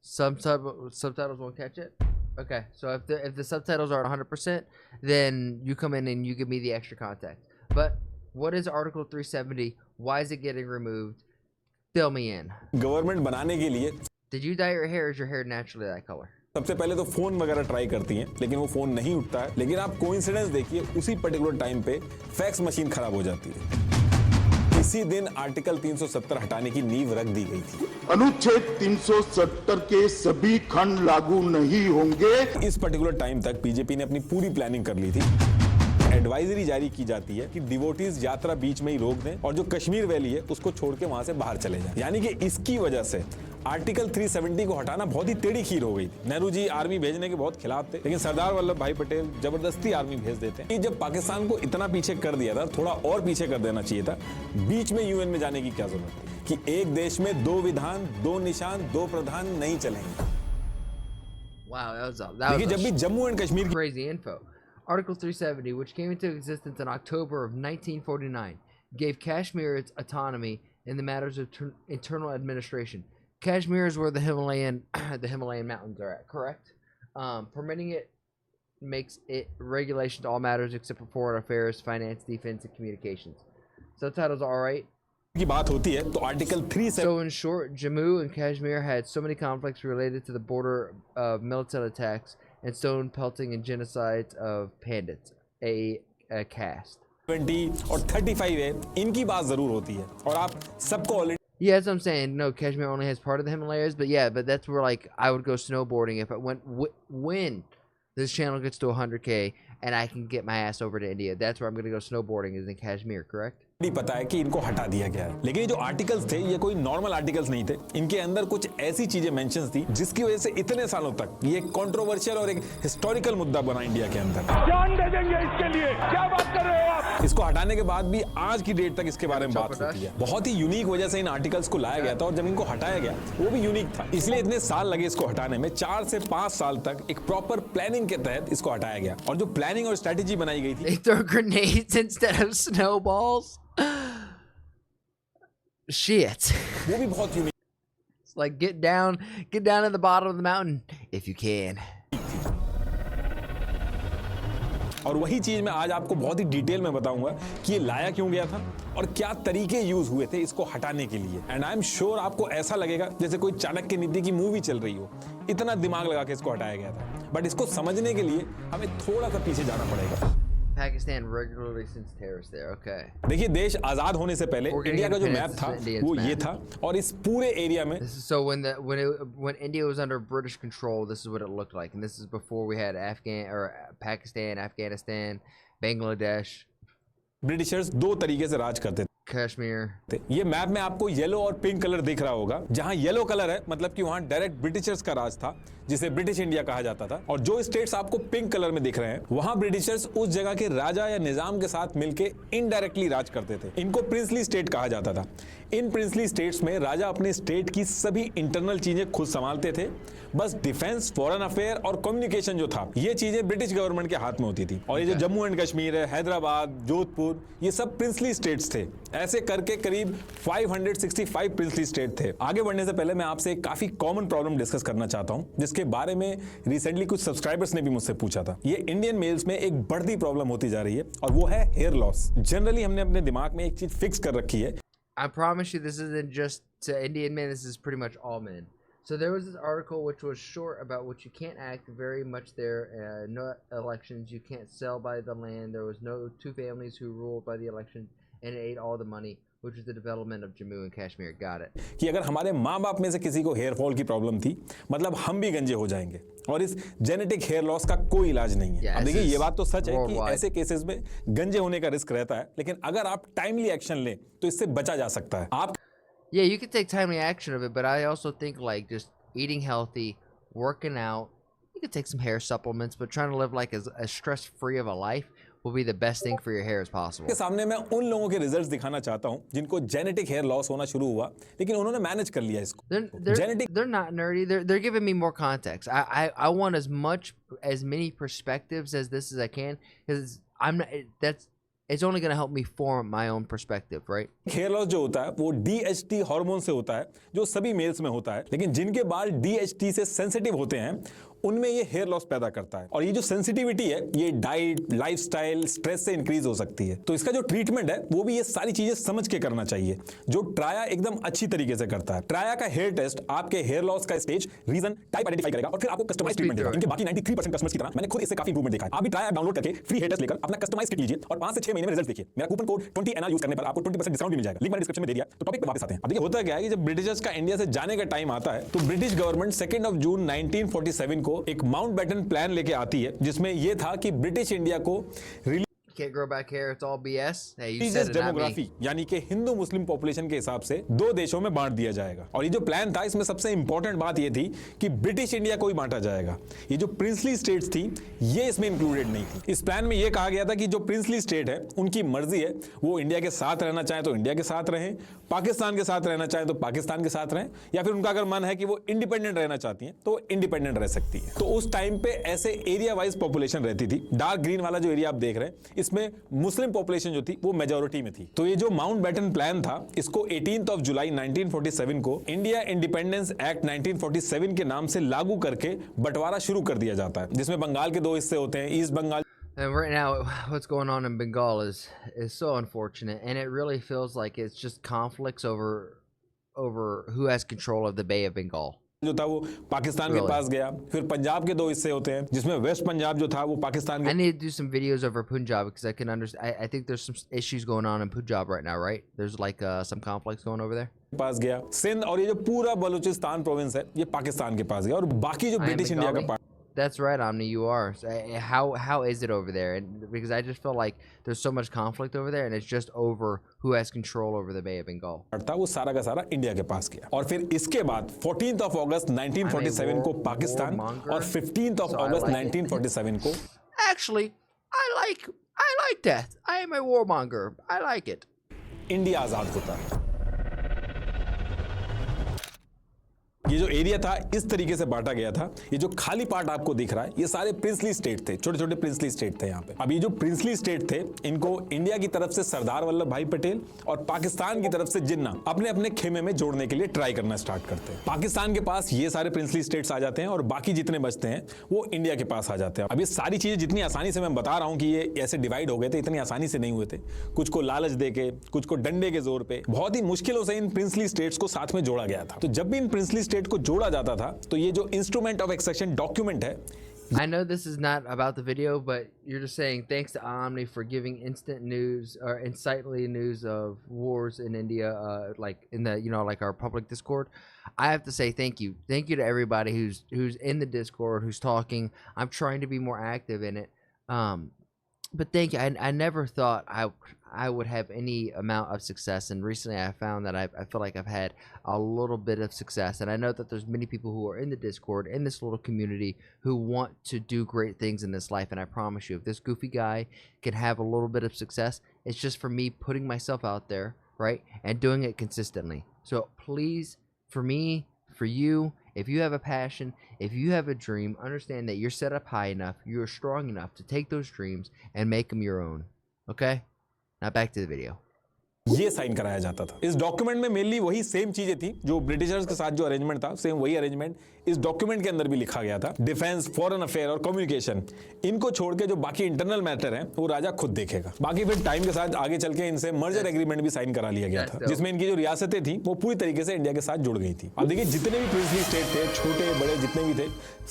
Subtitles won't catch it. Okay, so if the subtitles are 100%, then you come in and you give me the extra context. But what is Article 370? Why is it getting removed? Fill me in. Government बनाने के लिए Did you dye your hair? Or is your hair naturally that color? सबसे पहले तो phone वगैरह try करती हैं, लेकिन वो फोन नहीं उठता है। लेकिन आप कोइंसिडेंस देखिए, उसी पर्टिकुलर टाइम पे फैक्स मशीन खराब हो जाती है। इसी दिन आर्टिकल 370 हटाने की नींव रख दी गई थी। अनुच्छेद 370 के सभी खंड लागू नहीं होंगे। इस पर्टिकुलर टाइम तक बीजेपी ने अपनी पूरी प्लानिंग कर ली थी। एडवाइजरी जारी की जाती है कि डिवोटीज यात्रा बीच में ही रोक दें और जो कश्मीर वैली है उसको छोड़ के वहां से बाहर चले जाएं। यानी कि इसकी वजह से आर्टिकल 370 को हटाना बहुत ही टेढ़ी खीर हो गई थी। नेहरू जी आर्मी भेजने के बहुत खिलाफ थे, लेकिन सरदार वल्लभ भाई पटेल जबरदस्ती आर्मी भेज देते हैं। जब पाकिस्तान को इतना पीछे कर दिया था, थोड़ा और पीछे कर देना चाहिए था। बीच में यूएन में जाने की क्या जरूरत थी कि एक देश में दो विधान, दो निशान, दो प्रधान नहीं चलेंगे। Wow, that was जब भी Jammu and Kashmir crazy info. Article 370, which came into existence in October of 1949, gave Kashmir its autonomy in the matters of internal administration. Kashmir is where the Himalayan mountains are at, correct? Permitting it makes it regulation to all matters except for foreign affairs, finance, defense, and communications. Subtitles all right? की बात होती है तो article 370 So in short, Jammu and Kashmir had so many conflicts related to the border militant attacks and stone pelting and genocides of pandits, a caste. 20 और 35 है, इनकी बात जरूर होती है और आप सबको already Yeah, that's what I'm saying. No, Kashmir only has part of the Himalayas, but yeah, but that's where like I would go snowboarding if it when this channel gets to 100K and I can get my ass over to India. That's where I'm gonna go snowboarding is in Kashmir, correct? पता है कि इनको हटा दिया गया है। लेकिन ये जो आर्टिकल्स थे ये कोई नॉर्मल आर्टिकल्स नहीं थे। इनके अंदर कुछ ऐसी चीजें मेंशंस थी जिसकी वजह से इतने सालों तक ये कंट्रोवर्शियल और एक हिस्टोरिकल मुद्दा बना इंडिया के अंदर। जान दे देंगे इसके लिए, क्या बात कर रहे हो आप? इसको हटाने के बाद भी आज की डेट तक इसके बारे में बात होती है। बहुत ही यूनिक वजह से इन आर्टिकल्स को लाया गया था और जब इनको हटाया गया वो भी यूनिक था, इसलिए इतने साल लगे इसको हटाने में। 4 से 5 साल तक एक प्रॉपर प्लानिंग के तहत इसको हटाया गया और जो प्लानिंग और स्ट्रेटेजी बनाई गई थी। They throw grenades instead of snowballs. Shit. वो भी बहुत unique. It's like get down at the bottom of the mountain if you can. और वही चीज मैं आज आपको बहुत ही डिटेल में बताऊंगा कि ये लाया क्यों गया था और क्या तरीके यूज हुए थे इसको हटाने के लिए। एंड आई एम श्योर आपको ऐसा लगेगा जैसे कोई चाणक्य नीति की मूवी चल रही हो, इतना दिमाग लगा के इसको हटाया गया था। बट इसको समझने के लिए हमें थोड़ा सा पीछे जाना पड़ेगा। Pakistan regularly sends terrorists there. Okay. देखिए देश आजाद होने से पहले इंडिया का जो मैप था वो ये था और इस पूरे एरिया में So when India was under British control, this is what it looked like, and this is before we had Pakistan, Afghanistan, Bangladesh, Britishers 2 तरीके से राज करते थे। Kashmir. ये मैप में आपको येलो और पिंक कलर दिख रहा होगा। जहां येलो कलर है मतलब कि वहां डायरेक्ट ब्रिटिशर्स का राज था, जिसे ब्रिटिश इंडिया कहा जाता था। और जो स्टेट्स आपको पिंक कलर में दिख रहे हैं वहां ब्रिटिशर्स उस जगह के राजा या निजाम के साथ मिलके इनडायरेक्टली राज करते थे। इनको प्रिंसली स्टेट कहा जाता था। इन प्रिंसली स्टेट्स में राजा अपने स्टेट की सभी इंटरनल चीजें खुद संभालते थे। बस डिफेंस, फॉरेन अफेयर और कम्युनिकेशन जो था ये चीजें ब्रिटिश गवर्नमेंट के हाथ में होती थी। और ये जो जम्मू एंड कश्मीर है, हैदराबाद, जोधपुर, ये सब प्रिंसली स्टेट्स थे। ऐसे करके करीब 565 प्रिंसली स्टेट थे। आगे बढ़ने से पहले मैं आपसे एक काफी कॉमन प्रॉब्लम डिस्कस करना चाहता हूं, जिसके बारे में रिसेंटली कुछ सब्सक्राइबर्स ने भी मुझसे पूछा था। ये इंडियन मेल्स में एक बढ़ती प्रॉब्लम होती जा रही है और वो है हेयर लॉस। जनरली हमने अपने दिमाग में एक चीज फिक्स कर रखी है। I promise you, this isn't just to Indian men. This is pretty much all men. So there was this article which was short about which you can't act very much there. No elections. You can't sell by the land. There was no 2 families who ruled by the election, and it ate all the money, which is the development of Jammu and Kashmir. Got it. कि अगर हमारे माँ बाप में से किसी को hair fall की प्रॉब्लम थी, मतलब हम भी गंजे हो जाएंगे और इस जेनेटिक हेयर लॉस का कोई इलाज नहीं है। अब देखिए ये बात तो सच है कि ऐसे केसेस में गंजे होने का रिस्क रहता है, लेकिन अगर आप टाइमली एक्शन लें तो इससे बचा जा सकता है। आप Yeah, you can take timely action of it, but I also think like just eating healthy, working out. You can take some hair supplements, but trying to live like as stress-free of a life will be the best thing for your hair as possible. के सामने मैं उन लोगों के results दिखाना चाहता हूं जिनको जेनेटिक हेयर लॉस होना शुरू हुआ, लेकिन उन्होंने मैनेज कर लिया इसको। They're not nerdy. They're giving me more context. I want as many perspectives as this as I can, because I'm not. it's only going to help me form my own perspective, right? Hair loss जो होता है वो DHT hormone से होता है, जो सभी mails में होता है, लेकिन जिनके बाल DHT से सेंसिटिव होते हैं उनमें ये हेयर लॉस पैदा करता है। और ये जो सेंसिटिविटी है ये डाइट, लाइफस्टाइल, स्ट्रेस से इंक्रीज हो सकती है। तो इसका जो ट्रीटमेंट है वो भी ये सारी चीजें समझ के करना चाहिए, जो ट्राया एकदम अच्छी तरीके से करता है। ट्राया का हेयर टेस्ट आपके हेयर लॉस का स्टेज, रीजन, टाइप आइडेंटिफाई करेगा और फिर आपको कस्टमाइज ट्रीटमेंट देगा। इनके बाकी 93% कस्टमर्स की तरह मैंने खुद इससे काफी इंप्रूवमेंट देखा है। आप भी ट्राया डाउनलोड करके फ्री हेयर टेस्ट लेकर अपना कस्टमाइज किट लीजिए और 5 से 6 महीने में रिजल्ट देखिए। मेरा कूपन कोड 20NR यूज करने पर आपको 20% डिस्काउंट भी मिल जाएगा। लिंक मैंने डिस्क्रिप्शन में दे दिया। तो टॉपिक पे वापस आते हैं। अब देखिए होता क्या है कि जब ब्रिटिशर्स का इंडिया से जाने का टाइम आता है तो ब्रिटिश गवर्नमेंट 2 जून 1947 को एक माउंटबेटन प्लान लेके आती है, जिसमें यह था कि ब्रिटिश इंडिया को Can't grow back hair, it's all BS. Hey, you said religious it, not me. Demography यानी कि हिंदू मुस्लिम पॉपुलेशन के हिसाब से 2 देशों में बांट दिया जाएगा। और ये जो प्लान था इसमें सबसे इंपॉर्टेंट बात ये थी कि ब्रिटिश इंडिया को ही बांटा जाएगा। ये जो प्रिंसली स्टेट्स थी ये इसमें इंक्लूडेड नहीं थी। इस प्लान में ये कहा गया था कि जो प्रिंसली स्टेट है उनकी मर्जी है, वो इंडिया के साथ रहना चाहे तो इंडिया के साथ रहें, पाकिस्तान के साथ रहना चाहे तो पाकिस्तान के साथ रहें, या फिर उनका अगर मन है कि वो इंडिपेंडेंट रहना चाहती हैं तो इंडिपेंडेंट रह सकती है। तो उस टाइम पे ऐसे एरिया वाइज पॉपुलेशन रहती थी। डार्क ग्रीन वाला जो एरिया आप देख रहे हैं इसमें मुस्लिम पॉपुलेशन जो थी वो मेजॉरिटी में थी। तो ये जो माउंटबेटन प्लान था इसको 18 जुलाई 1947 को इंडिया इंडिपेंडेंस एक्ट 1947 के नाम से लागू करके बंटवारा शुरू कर दिया जाता है, जिसमें बंगाल के 2 हिस्से होते हैं, East Bengal. And right now, what's going on in Bengal is so unfortunate, and it really feels like it's just conflicts over who has control of the Bay of Bengal. जो था वो पाकिस्तान के पास गया। फिर पंजाब के 2 हिस्से होते हैं, जिसमें वेस्ट पंजाब जो था वो पाकिस्तान के। I need to do some videos over Punjab because I can understand. I think there's some issues going on in Punjab right now, right? There's like some conflicts going over there. पास गया सिंध, और ये जो पूरा Balochistan province है ये पाकिस्तान के पास गया, और बाकी जो ब्रिटिश इंडिया का part. That's right, Omni. You are. So, how is it over there? And because I just feel like there's so much conflict over there, and it's just over who has control over the Bay of Bengal. था वो सारा का सारा India के पास गया। और फिर इसके बाद 14 अगस्त 1947 को पाकिस्तान और 15 अगस्त 1947 को। Actually, I like that. I am a warmonger. I like it. India आजाद होता है। ये जो एरिया था इस तरीके से बांटा गया था। ये जो खाली पार्ट आपको दिख रहा है ये सारे प्रिंसली स्टेट थे, छोटे छोटे प्रिंसली स्टेट थे यहाँ पे। अब ये जो प्रिंसली स्टेट थे इनको इंडिया की तरफ से सरदार वल्लभ भाई पटेल और पाकिस्तान की तरफ से जिन्ना अपने अपने खेमे में जोड़ने के लिए ट्राई करना स्टार्ट करते हैं। पाकिस्तान के पास ये सारे प्रिंसली स्टेट्स आ जाते हैं और बाकी जितने बचते हैं वो इंडिया के पास आ जाते हैं। अब ये सारी चीजें जितनी आसानी से मैं बता रहा हूँ कि ये ऐसे डिवाइड हो गए थे, इतनी आसानी से नहीं हुए थे। कुछ को लालच देके, कुछ को डंडे के जोर पे, बहुत ही मुश्किलों से इन प्रिंसली स्टेट्स को साथ में जोड़ा गया था। तो जब भी इन प्रिंसली स्टेट को जोड़ा जाता था तो ये जो इंस्ट्रूमेंट ऑफ एक्सेशन डॉक्यूमेंट है। I know this is not about the video, but you're just saying thanks to Omni for giving instant news or insightly news of wars in India, like in the like our public Discord. I have to say thank you to everybody who's in the Discord, who's talking. I'm trying to be more active in it, but thank you. I never thought I would have any amount of success, and recently I found that I feel like I've had a little bit of success, and I know that there's many people who are in the Discord, in this little community, who want to do great things in this life, and I promise you, if this goofy guy can have a little bit of success, it's just for me putting myself out there, right, and doing it consistently. So please, for me, for you, if you have a passion, if you have a dream, understand that you're set up high enough, you're strong enough to take those dreams and make them your own. Okay? Now back to the video. ये sign कराया जाता था। इस document में mainly वही same चीजें थी जो ब्रिटिशर्स के साथ जो अरेंजमेंट था, सेम वही अरेंजमेंट इस डॉक्यूमेंट के अंदर भी लिखा गया था। डिफेंस, फॉरेन अफेयर और कम्युनिकेशन, इनको छोड़ के जो बाकी इंटरनल मैटर हैं वो राजा खुद देखेगा। बाकी फिर टाइम के साथ आगे चल के इनसे मर्जर एग्रीमेंट भी साइन करा लिया गया था, जिसमें इनकी जो रियासतें थी वो पूरी तरीके से इंडिया के साथ जुड़ गई थी। अब देखिए जितने भी प्रिंसली स्टेट थे, छोटे बड़े जितने भी थे,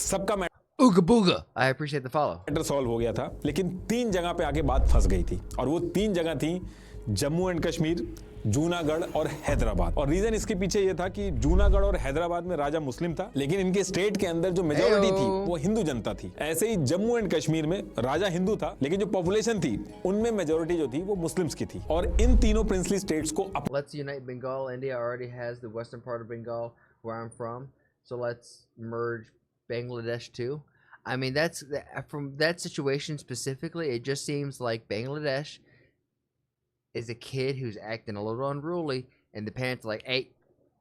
सबका Ooga booga. I appreciate the follow. Matter solve हो गया था, लेकिन 3 जगह पे आके बात फंस गई थी, और वो 3 जगह थी जम्मू एंड कश्मीर, जूनागढ़ और हैदराबाद। और रीजन इसके पीछे ये था कि जूनागढ़ और हैदराबाद में राजा मुस्लिम था, लेकिन इनके स्टेट के अंदर जो मेजॉरिटी थी वो हिंदू जनता थी। ऐसे ही जम्मू एंड कश्मीर में राजा हिंदू था, लेकिन जो पॉपुलेशन थी उनमें मेजॉरिटी जो थी वो मुस्लिम्स की थी। और इन तीनों प्रिंसली स्टेट्स को Let's unite Bengal. India already has the western part of Bengal where I'm from, so let's merge Bangladesh too. I mean, that's from that situation specifically, it just seems like Bangladesh is a kid who's acting a little unruly, and the parents are like, hey,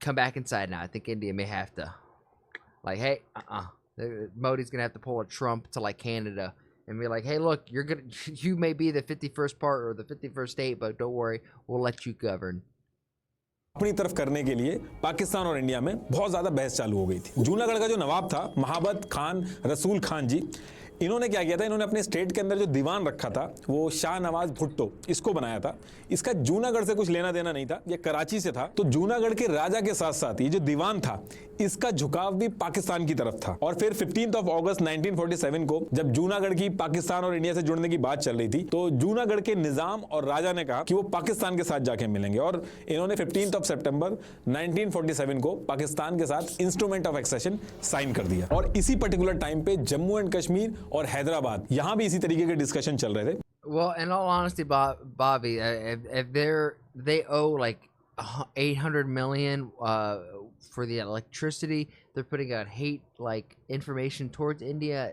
come back inside now. I think India may have to, like, hey, Modi's gonna have to pull a Trump to like Canada and be like, hey, look, you're gonna you may be the 51st part or the 51st state, but don't worry, we'll let you govern. अपनी तरफ करने के लिए पाकिस्तान और India में बहुत ज्यादा बहस चालू हो गई थी। जूनागढ़ का जो नवाब था महाबत खान रसूल खान जी, इन्होंने क्या किया था, इन्होंने अपने स्टेट के अंदर जो दीवान रखा था वो शाह नवाज भुट्टो, इसको बनाया था। इसका जूनागढ़ से कुछ लेना देना नहीं था, ये कराची से था। तो जूनागढ़ के राजा के साथ साथ ये जो दीवान था इसका झुकाव भी पाकिस्तान की तरफ था। और फिर 15 अगस्त 1947 को जब जूनागढ़ की पाकिस्तान और इंडिया से जुड़ने की बात चल रही थी, तो जूनागढ़ के निजाम और राजा ने कहा कि वो पाकिस्तान के साथ जाके मिलेंगे, और इन्होंने 15 सितंबर 1947 को पाकिस्तान के साथ इंस्ट्रूमेंट ऑफ एक्सेशन साइन कर दिया। और इसी पर्टिकुलर टाइम पे जम्मू एंड कश्मीर और हैदराबाद, यहां भी इसी तरीके के डिस्कशन चल रहे थे। Well, in all honesty, Bobby, if they owe like 800 million for the electricity, they're putting out hate like information towards India,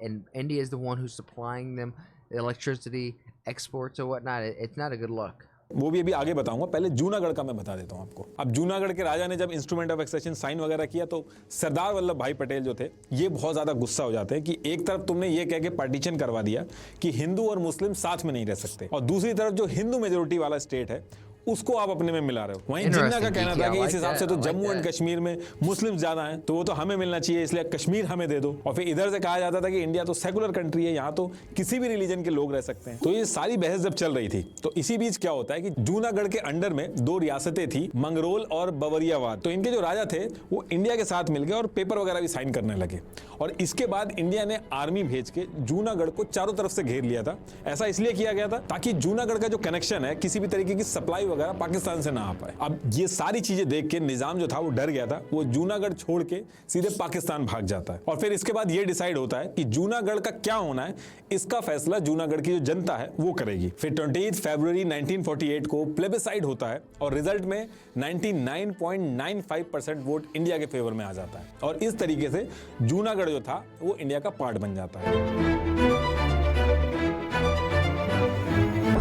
and India is the one who's supplying them the electricity, exports or whatnot. It's not a good look. वो भी अभी आगे बताऊंगा, पहले जूनागढ़ का मैं बता देता हूं आपको। अब जूनागढ़ के राजा ने जब इंस्ट्रूमेंट ऑफ एक्सेशन साइन वगैरह किया, तो सरदार वल्लभ भाई पटेल जो थे ये बहुत ज्यादा गुस्सा हो जाते हैं कि एक तरफ तुमने ये कह के पार्टीशन करवा दिया कि हिंदू और मुस्लिम साथ में नहीं रह सकते, और दूसरी तरफ जो हिंदू मेजोरिटी वाला स्टेट है उसको आप अपने में मिला रहे हो। वहीं जिन्ना का कहना था कि इस हिसाब से तो जम्मू एंड कश्मीर में मुस्लिम ज्यादा हैं, तो वो तो हमें मिलना चाहिए, इसलिए कश्मीर हमें दे दो। और फिर इधर से कहा जाता था कि इंडिया तो सेकुलर कंट्री है, यहाँ तो किसी भी रिलीजन के लोग रह सकते हैं। तो ये सारी बहस जब चल रही थी, तो इसी बीच क्या होता है कि जूनागढ़ के अंडर में 2 रियासतें थी, मंगरोल और बवरियावाद। तो इनके जो राजा थे वो इंडिया के साथ मिल गए और पेपर वगैरह भी साइन करने लगे। और इसके बाद इंडिया ने आर्मी भेज के जूनागढ़ को चारों तरफ से घेर लिया था। ऐसा इसलिए किया गया था ताकि जूनागढ़ का जो कनेक्शन है, किसी भी तरीके की सप्लाई वगैरह पाकिस्तान से ना आ पाए। अब ये सारी चीजें देख के निजाम जो था वो डर गया था, वो जूनागढ़ छोड़ के सीधे पाकिस्तान भाग जाता है। और फिर इसके बाद ये डिसाइड होता है कि जूनागढ़ का क्या होना है, इसका फैसला जूनागढ़ की जो जनता है वो करेगी। फिर 28 फरवरी 1948 को प्लेबिसाइड होता है और रिजल्ट में 99.95% वोट इंडिया के फेवर में आ जाता है, और इस तरीके से जूनागढ़ जो था वो इंडिया का पार्ट बन जाता है।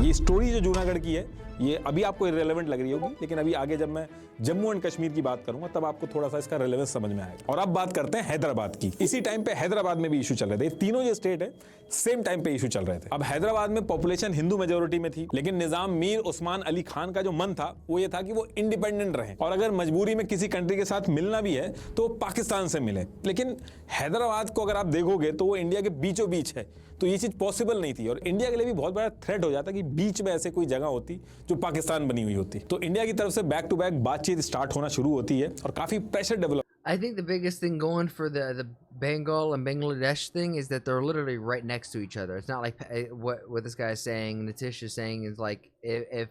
ये स्टोरी जो जूनागढ़ की है ये अभी आपको इररिलेवेंट लग रही होगी, लेकिन अभी आगे जब मैं जम्मू एंड कश्मीर की बात करूंगा तब आपको थोड़ा सा इसका रिलेवेंस समझ में आएगा। और अब बात करते हैं हैदराबाद की। इसी टाइम पे हैदराबाद में भी इशू चल रहे थे, तीनों जो स्टेट है सेम टाइम पे इशू चल रहे थे। अब हैदराबाद में पॉपुलेशन हिंदू मेजोरिटी में थी, लेकिन निजाम मीर उस्मान अली खान का जो मन था वो ये था कि वो इंडिपेंडेंट रहे, और अगर मजबूरी में किसी कंट्री के साथ मिलना भी है तो पाकिस्तान से मिले। लेकिन हैदराबाद को अगर आप देखोगे तो वो इंडिया के बीचों बीच है, तो ये चीज पॉसिबल नहीं थी, और इंडिया के लिए भी बहुत बड़ा थ्रेट हो जाता कि बीच में ऐसे कोई जगह होती जो पाकिस्तान बनी हुई होती। तो इंडिया की तरफ से बैक टू बैक बातचीत स्टार्ट होना शुरू होती है और काफी pressure develop. I think the biggest thing going for the Bengal and Bangladesh thing is that they're literally right next to each other. It's not like what this guy is saying, Nitish is saying is like if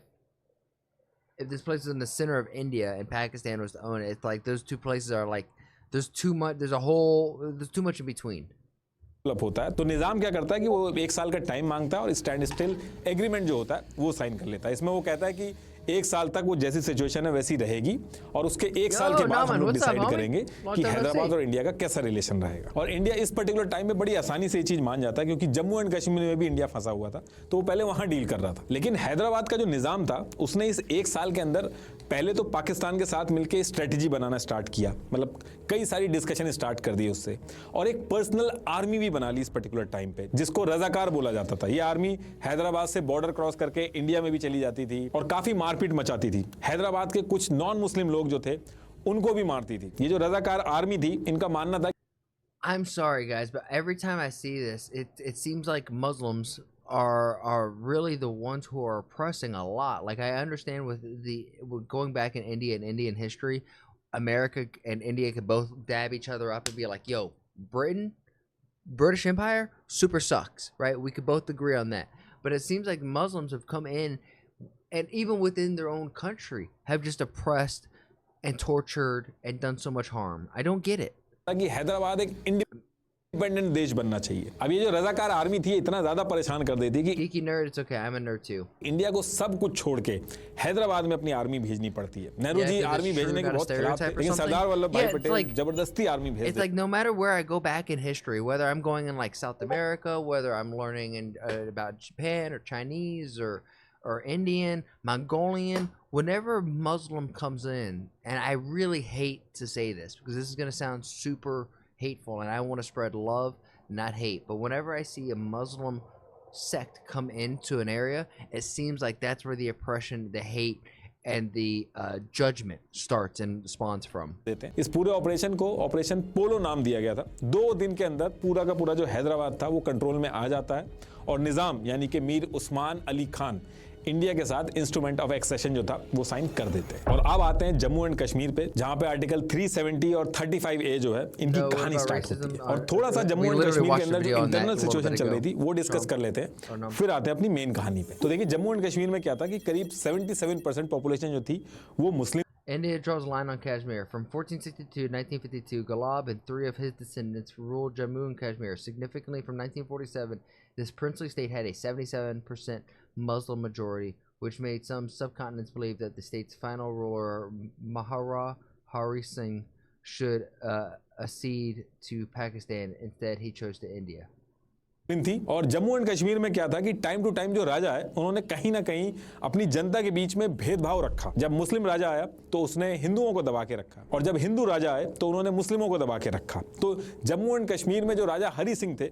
this place is in the center of India and Pakistan was to own it, it's like those two places are like there's too much in between. होता है। तो निजाम क्या करता है कि वो 1 साल का टाइम मांगता है और स्टैंड स्टिल एग्रीमेंट जो होता है वो साइन कर लेता है। इसमें वो कहता है कि 1 साल तक वो जैसी सिचुएशन है वैसी रहेगी, और उसके 1 साल के बाद हम लोग डिसाइड करेंगे कि हैदराबाद और इंडिया का कैसा रिलेशन रहेगा। और इंडिया इस पर्टिकुलर टाइम में बड़ी आसानी से ये चीज मान जाता है, क्योंकि जम्मू एंड कश्मीर में भी इंडिया फंसा हुआ था, तो वो पहले वहां डील कर रहा था। लेकिन हैदराबाद का जो निजाम था उसने इस 1 साल के अंदर पहले तो पाकिस्तान के साथ मिलकर स्ट्रेटेजी बनाना स्टार्ट किया, मतलब कई सारी डिस्कशन स्टार्ट कर दी उससे, और एक पर्सनल आर्मी भी बना ली इस पर्टिकुलर टाइम पे, जिसको रजाकार बोला जाता था। ये आर्मी हैदराबाद से बॉर्डर क्रॉस करके इंडिया में भी चली जाती थी और काफी मारपीट मचाती थी। हैदराबाद के कुछ नॉन मुस्लिम लोग जो थे उनको भी मारती थी। ये जो रजाकार आर्मी थी, इनका मानना था। I'm sorry guys, but every time I see this, it seems like Muslims are really the ones who are oppressing a lot. Like I understand with going back in India and Indian history, America and India could both dab each other up and be like, yo, British Empire super sucks, right? We could both agree on that. But it seems like Muslims have come in and even within their own country have just oppressed and tortured and done so much harm. I don't get it. कि हैदराबाद एक independent देश बनना चाहिए। अब ये जो रजाकार army थी इतना ज्यादा परेशान कर देती कि Geeky nerd, it's okay. I'm a nerd too. India को सब कुछ छोड़ के हैदराबाद में अपनी आर्मी भेजनी पड़ती है। नेहरू जी आर्मी भेजने के बहुत खिलाफ थे, लेकिन सरदार वल्लभ भाई पटेल जबरदस्ती आर्मी भेज It's like no matter where I go back in history, whether I'm going in like South America, whether I'm learning about Japan or Chinese or Indian, Mongolian, whenever Muslim comes in, and I really hate to say this because this is going to sound super hateful, and I want to spread love not hate. But whenever I see a Muslim sect come into an area, it seems like that's where the oppression, the hate, and the judgment starts and spawns from. देते हैं। इस पूरे operation को operation पोलो नाम दिया गया था। 2 दिन के अंदर पूरा का पूरा जो हैदराबाद था वो कंट्रोल में आ जाता है और निज़ाम यानी कि मीर उस्मान अली खान इंडिया के साथ इंस्ट्रूमेंट ऑफ एक्सेशन जो था वो साइन कर देते हैं। और अब आते हैं जम्मू एंड कश्मीर पे, जहां पे आर्टिकल 370 और 35A जो है इनकी कहानी स्टार्ट होती है। और थोड़ा सा जम्मू एंड कश्मीर के अंदर जो इंटरनल सिचुएशन चल रही थी वो डिस्कस कर लेते हैं, फिर आते हैं अपनी मेन कहानी पे। तो देखिए जम्मू एंड कश्मीर में क्या था कि करीब 77% पॉपुलेशन जो थी वो मुस्लिम। India draws a line on Kashmir. From 1462 to 1952, Ghalib and 3 of his descendants ruled Jammu and Kashmir. Significantly, from 1947, this princely state had a 77% Muslim majority, which made some subcontinents believe that the state's final ruler, Mahara Hari Singh, should accede to Pakistan. Instead, he chose to India. थी। और Jammu and Kashmir में क्या था कि time to time जो राजा है उन्होंने कहीं ना कहीं अपनी जनता के बीच में भेदभाव रखा। जब मुस्लिम राजा आया तो उसने हिंदुओं को दबा के रखा और जब हिंदू राजा आए तो उन्होंने मुस्लिमों को दबा के रखा। तो जम्मू एंड कश्मीर में जो राजा हरि सिंह थे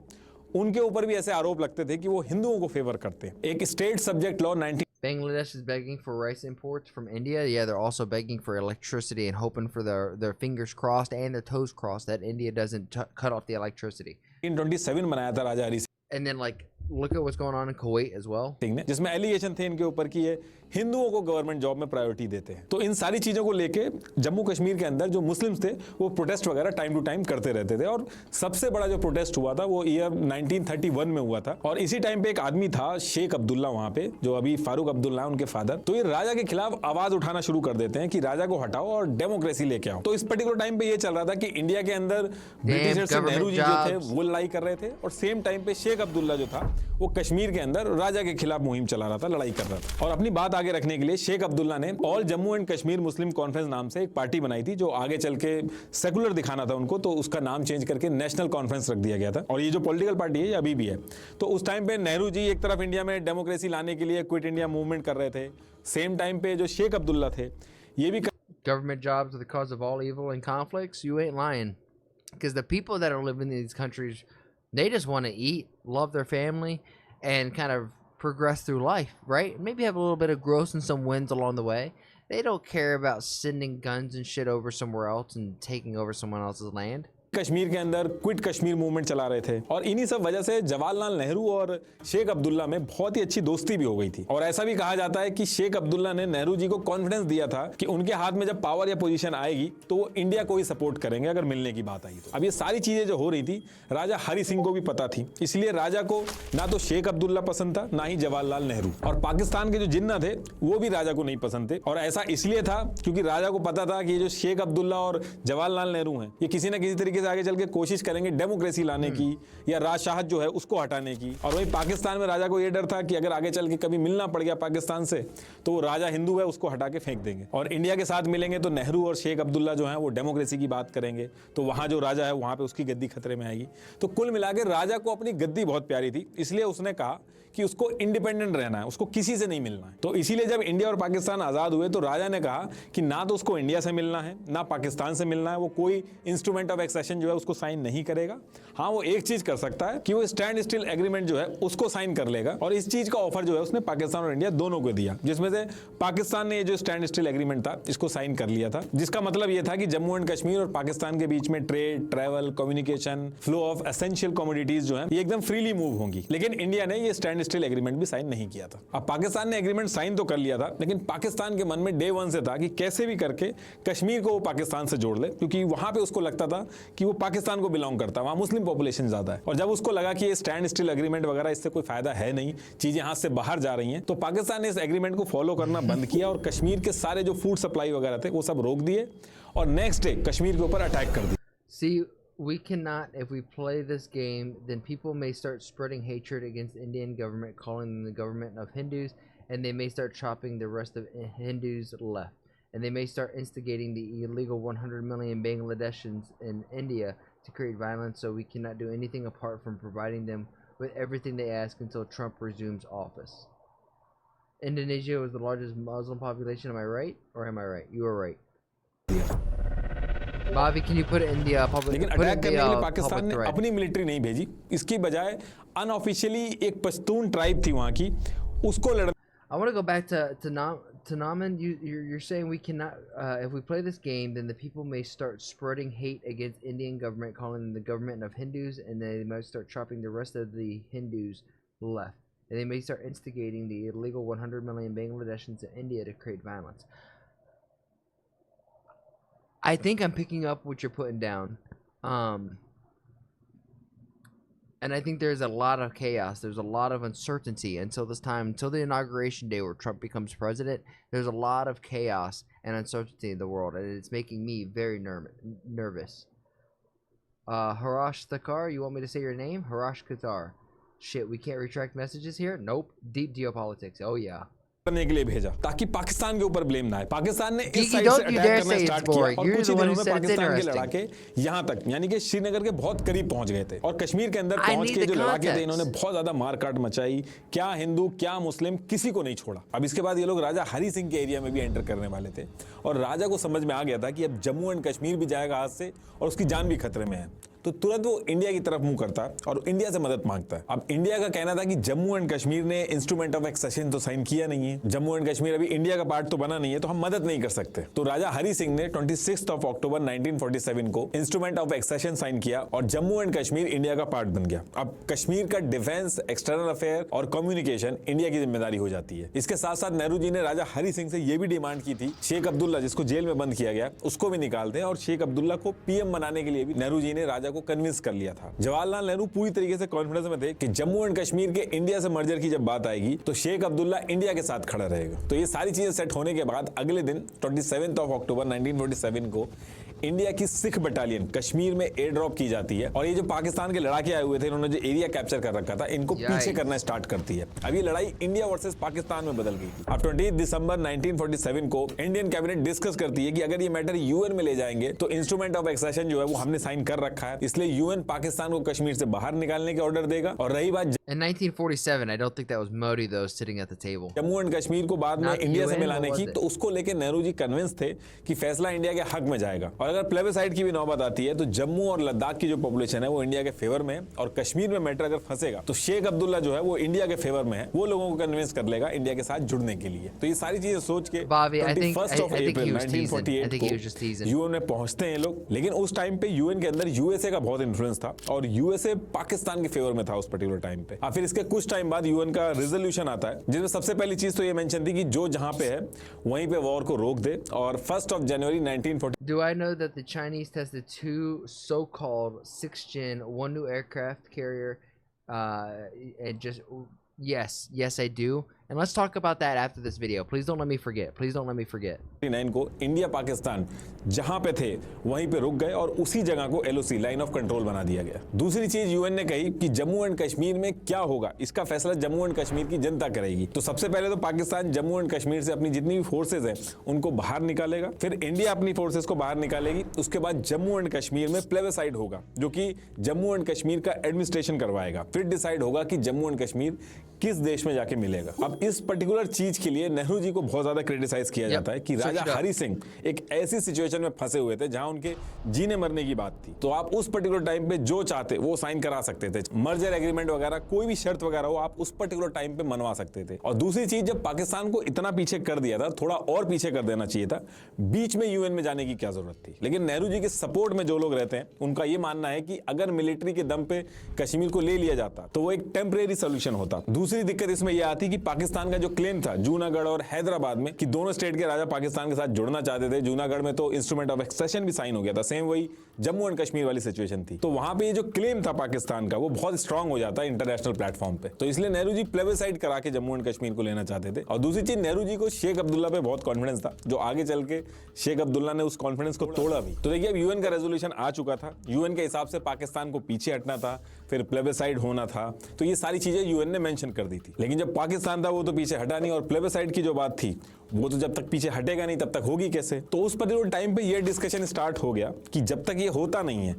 उनके ऊपर भी ऐसे आरोप लगते थे कि वो हिंदुओं को फेवर करते हैं। एक state subject law 19 Bangladesh is begging for rice imports from India. Yeah, they're also begging for electricity and hoping for their fingers crossed and their toes crossed that India doesn't cut off the electricity. 1927 बनाया था Raja Hari Singh. And then, like, look at what's going on in Kuwait as well. जिसमें allegation थे इनके ऊपर कि ये हिंदुओं को गवर्नमेंट जॉब में प्रायोरिटी देते हैं। तो इन सारी चीजों को लेके जम्मू कश्मीर के अंदर जो मुस्लिम्स थे वो प्रोटेस्ट वगैरह टाइम टू टाइम करते रहते थे। और सबसे बड़ा जो प्रोटेस्ट हुआ था वो ईयर 1931 में हुआ था। और इसी टाइम पे एक आदमी था शेख अब्दुल्ला वहां पे, जो अभी फारूक अब्दुल्ला उनके फादर, तो ये राजा के खिलाफ आवाज उठाना शुरू कर देते हैं कि राजा को हटाओ और डेमोक्रेसी लेके आओ। तो इस पर्टिकुलर टाइम पे ये चल रहा था कि इंडिया के अंदर ब्रिटिशर्स से नेहरू जी जो थे वो लड़ाई कर रहे थे और सेम टाइम पे शेख अब्दुल्ला जो था वो कश्मीर के अंदर राजा के खिलाफ मुहिम चला रहा था, लड़ाई कर रहा था। और अपनी बात आगे रखने के लिए शेख अब्दुल्ला ने all Jammu and Kashmir Muslim conference नाम से एक पार्टी बनाई थी, जो आगे चल के सेकुलर दिखाना था उनको, तो उसका नाम चेंज करके नेशनल कॉन्फ्रेंस रख दिया गया था। और ये जो पॉलिटिकल पार्टी है ये अभी भी है। तो उस टाइम पे नेहरू जी एक तरफ इंडिया में डेमोक्रेसी लाने के लिए क्विट इंडिया मूवमेंट कर रहे थे, सेम टाइम पे जो शेख अब्दुल्ला थे ये भी Government jobs are the cause of all evil and conflicts. You ain't lying. Because the people that are living in these countries, they just want to eat, love their family, and kind of progress through life, right? Maybe have a little bit of growth and some wins along the way. They don't care about sending guns and shit over somewhere else and taking over someone else's land. Kashmir के अंदर quit Kashmir movement चला रहे थे। और इन्हीं सब वजह से जवाहरलाल नेहरू और शेख अब्दुल्ला में बहुत ही अच्छी दोस्ती भी हो गई थी। और ऐसा भी कहा जाता है कि शेख अब्दुल्ला ने नेहरू जी को कॉन्फिडेंस दिया था कि उनके हाथ में जब पावर या पोजीशन आएगी तो वो इंडिया को ही सपोर्ट करेंगे अगर मिलने की बात आई तो। अब ये सारी चीजें जो हो रही थी राजा हरि सिंह को भी पता थी, इसलिए राजा को ना तो शेख अब्दुल्ला पसंद था ना ही जवाहरलाल नेहरू। और पाकिस्तान के जो जिन्ना थे वो भी राजा को नहीं पसंद थे। और ऐसा इसलिए था क्योंकि राजा को पता था कि ये जो शेख अब्दुल्ला और जवाहरलाल नेहरू हैं ये किसी ना किसी तरीके से आगे चल के कोशिश करेंगे डेमोक्रेसी लाने की या राजशाहत जो है उसको हटाने की। और वही पाकिस्तान में राजा को ये डर था कि अगर आगे चल के कभी मिलना पड़ गया पाकिस्तान से तो वो राजा हिंदू है उसको हटा के फेंक देंगे। और इंडिया के साथ मिलेंगे तो नेहरू और शेख अब्दुल्ला जो है वो डेमोक्रेसी की बात करेंगे, तो वहां जो राजा है वहां पे उसकी गद्दी खतरे में आएगी। तो कुल मिलाकर राजा को अपनी गद्दी बहुत प्यारी थी, इसलिए उसने कहा कि उसको इंडिपेंडेंट रहना है, उसको किसी से नहीं मिलना है। तो इसीलिए जब इंडिया और पाकिस्तान आजाद हुए तो राजा ने कहा कि ना तो उसको इंडिया से मिलना है ना पाकिस्तान से मिलना है, वो कोई इंस्ट्रूमेंट ऑफ एक्सेशन जो है उसको साइन नहीं करेगा। हाँ, वो एक चीज कर सकता है कि वो स्टैंड स्टिल एग्रीमेंट जो है उसको साइन कर लेगा। और इस चीज का ऑफर जो है उसने पाकिस्तान और इंडिया दोनों को दिया, जिसमें से पाकिस्तान ने ये जो स्टैंड स्टिल एग्रीमेंट था इसको साइन कर लिया था, जिसका मतलब ये था कि जम्मू एंड कश्मीर और पाकिस्तान के बीच में trade, travel, communication, flow of essential commodities जो है ये एकदम फ्रीली मूव होंगी। लेकिन इंडिया ने ये स्टैंड स्टिल एग्रीमेंट भी साइन नहीं किया था। अब पाकिस्तान ने एग्रीमेंट साइन तो कर लिया था, लेकिन पाकिस्तान के मन में डे वन से था कि कैसे भी करके कश्मीर को वो पाकिस्तान से जोड़ ले, क्योंकि वहां पे उसको लगता था कि वो पाकिस्तान को बिलोंग करता है, वहां मुस्लिम पॉपुलेशन ज्यादा है। और जब उसको लगा कि ये स्टैंड स्टिल एग्रीमेंट वगैरह इससे कोई फायदा है नहीं, चीजें हाथ से बाहर जा रही हैं, तो पाकिस्तान ने इस एग्रीमेंट को फॉलो करना बंद किया और कश्मीर के सारे जो फूड सप्लाई वगैरह थे वो सब रोक दिए और नेक्स्ट डे कश्मीर के ऊपर अटैक कर दिया। We cannot, if we play this game, then people may start spreading hatred against Indian government, calling them the government of Hindus, and they may start chopping the rest of Hindus left. And they may start instigating the illegal 100 million Bangladeshis in India to create violence, so we cannot do anything apart from providing them with everything they ask until Trump resumes office. Indonesia was the largest Muslim population, am I right? Or am I right? You are right. Bobby, can you put it in the public? लेकिन put it attack in करने the, के लिए Pakistan public ने thread. अपनी military नहीं भेजी, इसकी बजाय अनऑफिशियली एक पश्तून ट्राइब थी वहां की, उसको लड़ I want to go back to Naman. You're saying we cannot, if we play this game, then the people may start spreading hate against Indian government, calling them the government of Hindus, and they might start trapping the rest of the Hindus left, and they may start instigating the illegal 100 million Bangladeshis in India to create violence. I think I'm picking up what you're putting down. And I think there's a lot of chaos. There's a lot of uncertainty until this time, until the inauguration day where Trump becomes president. There's a lot of chaos and uncertainty in the world, and it's making me very nervous. Harash Thakar, you want me to say your name? Harash Qatar. Shit, we can't retract messages here? Nope. Deep geopolitics. Oh yeah. करने के लिए भेजा ताकि पाकिस्तान के ऊपर blame ना आए। पाकिस्तान ने इस Geeky, साइड don't से you अटैक dare करना say it's स्टार्ट किया boring. और You're कुछ the ही one दिनों who में said it's पाकिस्तान के interesting. लड़ाके यहाँ तक यानी कि श्रीनगर के बहुत करीब पहुंच गए थे और कश्मीर के अंदर I पहुंच need के the जो लड़ाके थे context. इन्होंने बहुत ज्यादा मारकाट मचाई, क्या हिंदू क्या मुस्लिम किसी को नहीं छोड़ा। अब इसके बाद ये लोग राजा हरि सिंह के एरिया में भी एंटर करने वाले थे और राजा को समझ में आ गया था कि अब जम्मू एंड कश्मीर भी जाएगा हाथ से और उसकी जान भी खतरे में है, तो तुरंत वो इंडिया की तरफ मुंह करता है और इंडिया से मदद मांगता है। अब इंडिया का कहना था कि जम्मू एंड कश्मीर ने इंस्ट्रूमेंट ऑफ एक्सेशन तो साइन किया नहीं है, जम्मू एंड कश्मीर अभी इंडिया का पार्ट तो बना नहीं है, तो हम मदद नहीं कर सकते। तो राजा हरि सिंह ने 26 अक्टूबर 1947 को इंस्ट्रूमेंट ऑफ एक्सेशन साइन किया और जम्मू एंड कश्मीर इंडिया का पार्ट बन गया। अब कश्मीर का डिफेंस, एक्सटर्नल अफेयर और कम्युनिकेशन इंडिया की जिम्मेदारी हो जाती है। इसके साथ साथ नेहरू जी ने राजा हरि सिंह से यह भी डिमांड की थी शेख अब्दुल्ला, जिसको जेल में बंद किया गया, उसको भी निकाल दें और शेख अब्दुल्ला को पीएम बनाने के लिए भी नेहरू जी ने राजा को कन्विंस कर लिया था। जवाहरलाल नेहरू पूरी तरीके से कॉन्फिडेंस में थे कि जम्मू एंड कश्मीर के इंडिया से मर्जर की जब बात आएगी तो शेख अब्दुल्ला इंडिया के साथ खड़ा रहेगा। तो ये सारी चीजें सेट होने के बाद अगले दिन 27 अक्टूबर 1947 को इंडिया की सिख बटालियन कश्मीर में एयर ड्रॉप की जाती है और ये जो पाकिस्तान के लड़ाके आए हुए थे, इन्होंने जो एरिया कैप्चर कर रखा था, इनको पीछे करना स्टार्ट करती है। अब ये लड़ाई इंडिया वर्सेस पाकिस्तान में बदल गई थी। अब 20 दिसंबर 1947 को इंडियन कैबिनेट डिस्कस करती है कि अगर ये मैटर यूएन में ले जाएंगे तो इंस्ट्रूमेंट ऑफ एक्सेशन जो है वो हमने साइन कर रखा है, इसलिए यूएन पाकिस्तान को कश्मीर से बाहर निकालने के ऑर्डर देगा। और रही बात In 1947, I don't think that was Modi though sitting at the table. Jammu and Kashmir को बाद में Not इंडिया से UN, मिलाने what की, was it? तो उसको लेके नेहरू जी कन्विंस थे कि फैसला इंडिया के हक में जाएगा। और अगर प्लेबेसाइड की भी नौबत आती है तो जम्मू और लद्दाख की जो पॉपुलेशन है वो इंडिया के फेवर में है और कश्मीर में मैटर अगर फंसेगा तो शेख अब्दुल्ला जो है वो इंडिया के फेवर में है, वो लोगों को कन्विंस कर लेगा इंडिया के साथ जुड़ने के लिए। तो ये सारी चीजें सोच के Bobby, I think 21 he April was teasing. I think he was just 1948 teasing. UN में पहुंचते हैं ये लोग, लेकिन उस टाइम पे यूएन के अंदर यूएसए का बहुत इन्फ्लुएंस था और यूएसए पाकिस्तान के फेवर में था उस पर्टिकुलर टाइम पे। और फिर इसके कुछ टाइम बाद यूएन का रेजोल्यूशन आता है जिसमें सबसे पहली चीज तो ये मेंशन थी कि जो जहां पे है वहीं पे वॉर को रोक दे और 1 जनवरी 1940 Do I know that the Chinese tested 2 so-called 6th-gen, 1 new aircraft carrier, and just yes I do, and let's talk about that after this video. Please don't let me forget. Please don't let me forget. 1949 को India Pakistan जहां पे थे वहीं पे रुक गए और उसी जगह को एलओसी लाइन ऑफ कंट्रोल बना दिया गया। दूसरी चीज यूएन ने कही कि जम्मू एंड कश्मीर में क्या होगा इसका फैसला जम्मू एंड कश्मीर की जनता करेगी। तो सबसे पहले तो पाकिस्तान जम्मू एंड कश्मीर से अपनी जितनी भी फोर्सेज हैं उनको बाहर निकालेगा, फिर इंडिया अपनी फोर्सेज को बाहर निकालेगी, उसके बाद जम्मू एंड कश्मीर में प्लेबेसाइड होगा जो कि जम्मू एंड कश्मीर का एडमिनिस्ट्रेशन करवाएगा, फिर डिसाइड होगा कि जम्मू एंड कश्मीर किस देश में जाके मिलेगा। अब इस पर्टिकुलर चीज के लिए नेहरू जी को बहुत ज्यादा क्रिटिसाइज किया जाता है कि राजा हरि सिंह एक ऐसी सिचुएशन में फंसे हुए थे जहां उनके जीने मरने की बात थी, तो आप उस पर्टिकुलर टाइम पे जो चाहते वो साइन करा सकते थे, मर्जर एग्रीमेंट वगैरह कोई भी शर्त वगैरह हो आप उस पर्टिकुलर टाइम पे मनवा सकते थे। और दूसरी चीज, जब पाकिस्तान को इतना पीछे कर दिया था, थोड़ा और पीछे कर देना चाहिए था, बीच में यूएन में जाने की क्या जरूरत थी। लेकिन नेहरू जी के सपोर्ट में जो लोग रहते हैं उनका ये मानना है कि अगर मिलिट्री के दम पे कश्मीर को ले लिया जाता तो वो एक टेम्परेरी सोल्यूशन होता। दूसरी दिक्कत इसमें यह आती कि पाकिस्तान का जो क्लेम था जूनागढ़ और हैदराबाद में कि दोनों स्टेट के राजा पाकिस्तान के साथ जुड़ना चाहते थे, जूनागढ़ में तो इंस्ट्रूमेंट ऑफ एक्सेशन भी साइन हो गया था, सेम वही जम्मू एंड कश्मीर वाली सिचुएशन थी, तो वहां पे ये जो क्लेम था पाकिस्तान का वो बहुत स्ट्रांग हो जाता है इंटरनेशनल प्लेटफॉर्म पे। तो इसलिए नेहरू जी प्लेबेसाइड करा के जम्मू एंड कश्मीर को लेना चाहते थे। और दूसरी चीज, नेहरू जी को शेख अब्दुल्ला पे बहुत कॉन्फिडेंस था, जो आगे चल के शेख अब्दुल्ला ने उस कॉन्फिडेंस को तोड़ा भी। तो देखिए अब यूएन का रेजोल्यूशन आ चुका था, यूएन के हिसाब से पाकिस्तान को पीछे हटना था, फिर प्लेबेसाइड होना था, तो ये सारी चीजें यूएन ने मेंशन कर दी थी। लेकिन जब पाकिस्तान था वो तो पीछे हटा नहीं, और प्लेबेसाइड की जो बात थी वो तो जब तक पीछे हटेगा नहीं तब तक होगी कैसे। तो उस पर्टिकुलर टाइम पे ये डिस्कशन स्टार्ट हो गया कि जब तक ये होता नहीं है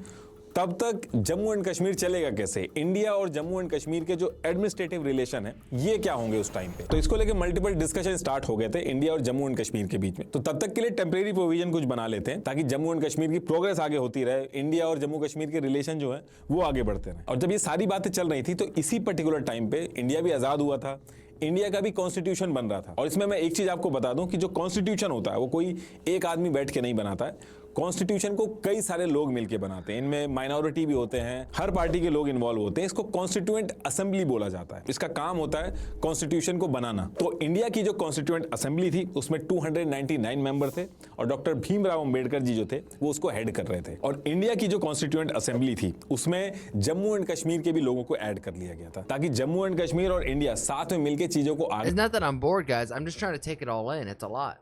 तब तक जम्मू एंड कश्मीर चलेगा कैसे? इंडिया और जम्मू एंड कश्मीर के जो एडमिनिस्ट्रेटिव रिलेशन है ये क्या होंगे उस टाइम पे? तो इसको लेके मल्टीपल डिस्कशन स्टार्ट हो गए थे इंडिया और जम्मू एंड कश्मीर के बीच में। तो तब तक के लिए टेम्परेरी प्रोविजन कुछ बना लेते हैं ताकि जम्मू एंड कश्मीर की प्रोग्रेस आगे होती रहे, इंडिया और जम्मू कश्मीर के रिलेशन जो है वो आगे बढ़ते रहे। और जब ये सारी बातें चल रही थी तो इसी पर्टिकुलर टाइम पे इंडिया भी आजाद हुआ था, इंडिया का भी कॉन्स्टिट्यूशन बन रहा था। और इसमें मैं एक चीज आपको बता दूं कि जो कॉन्स्टिट्यूशन होता है वो कोई एक आदमी बैठ के नहीं बनाता है, कॉन्स्टिट्यूशन को कई सारे लोग मिलकर बनाते हैं, इनमें माइनॉरिटी भी होते हैं, हर पार्टी के लोग इन्वॉल्व होते हैं। इसको कॉन्स्टिट्यूएंट असेंबली बोला जाता है। इसका काम होता है कॉन्स्टिट्यूशन को बनाना। तो इंडिया की जो कॉन्स्टिट्यूएंट असेंबली थी उसमें 299 मेंबर थे और डॉक्टर भीमराव अंबेडकर जी जो थे वो उसको हेड कर रहे थे। और इंडिया की जो कॉन्स्टिट्यूएंट असेंबली थी उसमें जम्मू एंड कश्मीर के भी लोगों को ऐड कर लिया गया था ताकि जम्मू एंड कश्मीर और इंडिया साथ में मिलकर चीजों को आगे It's not that I'm bored, guys. I'm just trying to take it all in. It's a lot.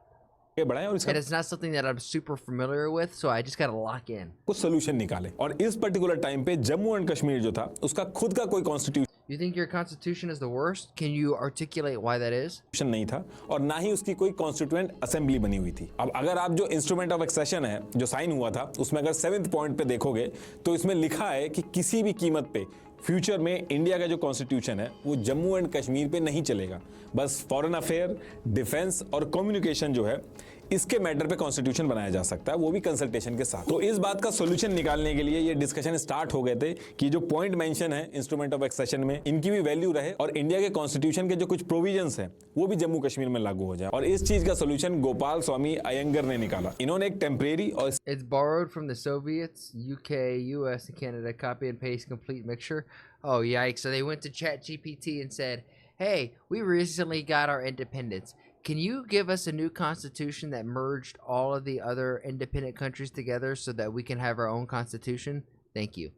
बढ़ाएं और इसका And it's not something that I'm super familiar with, so I just gotta lock in. कुछ solution निकाले। और इस particular time पे Jammu and Kashmir जो था उसका खुद का कोई constitution You think your constitution is the worst? Can you articulate why that is? नहीं था और ना ही उसकी कोई कॉन्स्टिट्यूएंट असेंबली बनी हुई थी। अब अगर आप जो इंस्ट्रूमेंट ऑफ एक्सेशन है जो साइन हुआ था उसमें अगर 7th पॉइंट पे देखोगे तो इसमें लिखा है कि किसी भी कीमत पे फ्यूचर में इंडिया का जो कॉन्स्टिट्यूशन है वो जम्मू एंड कश्मीर पे नहीं चलेगा। बस फॉरेन अफेयर, डिफेंस और कम्युनिकेशन जो है इसके मैटर पे कॉन्स्टिट्यूशन बनाया जा सकता है, वो भी कंसल्टेशन के साथ। तो इस बात का सॉल्यूशन निकालने के लिए ये डिस्कशन स्टार्ट हो गए थे कि जो पॉइंट मेंशन है इंस्ट्रूमेंट ऑफ एक्सेशन में इनकी भी वैल्यू रहे और इंडिया के कॉन्स्टिट्यूशन के जो कुछ प्रोविजंस हैं वो भी जम्मू कश्मीर में लागू हो जाए। और इस चीज का सॉल्यूशन गोपाल स्वामी अयंगर ने निकाला। इन्होंने एक टेम्परेरी और It's borrowed from the Soviets, UK, US, and Canada. Copy and paste, complete mixture. Oh, yikes. So they went to ChatGPT and said, hey, we recently got our independence. Can you give us a new constitution that merged all of the other independent countries together so that we can have our own constitution? Thank you.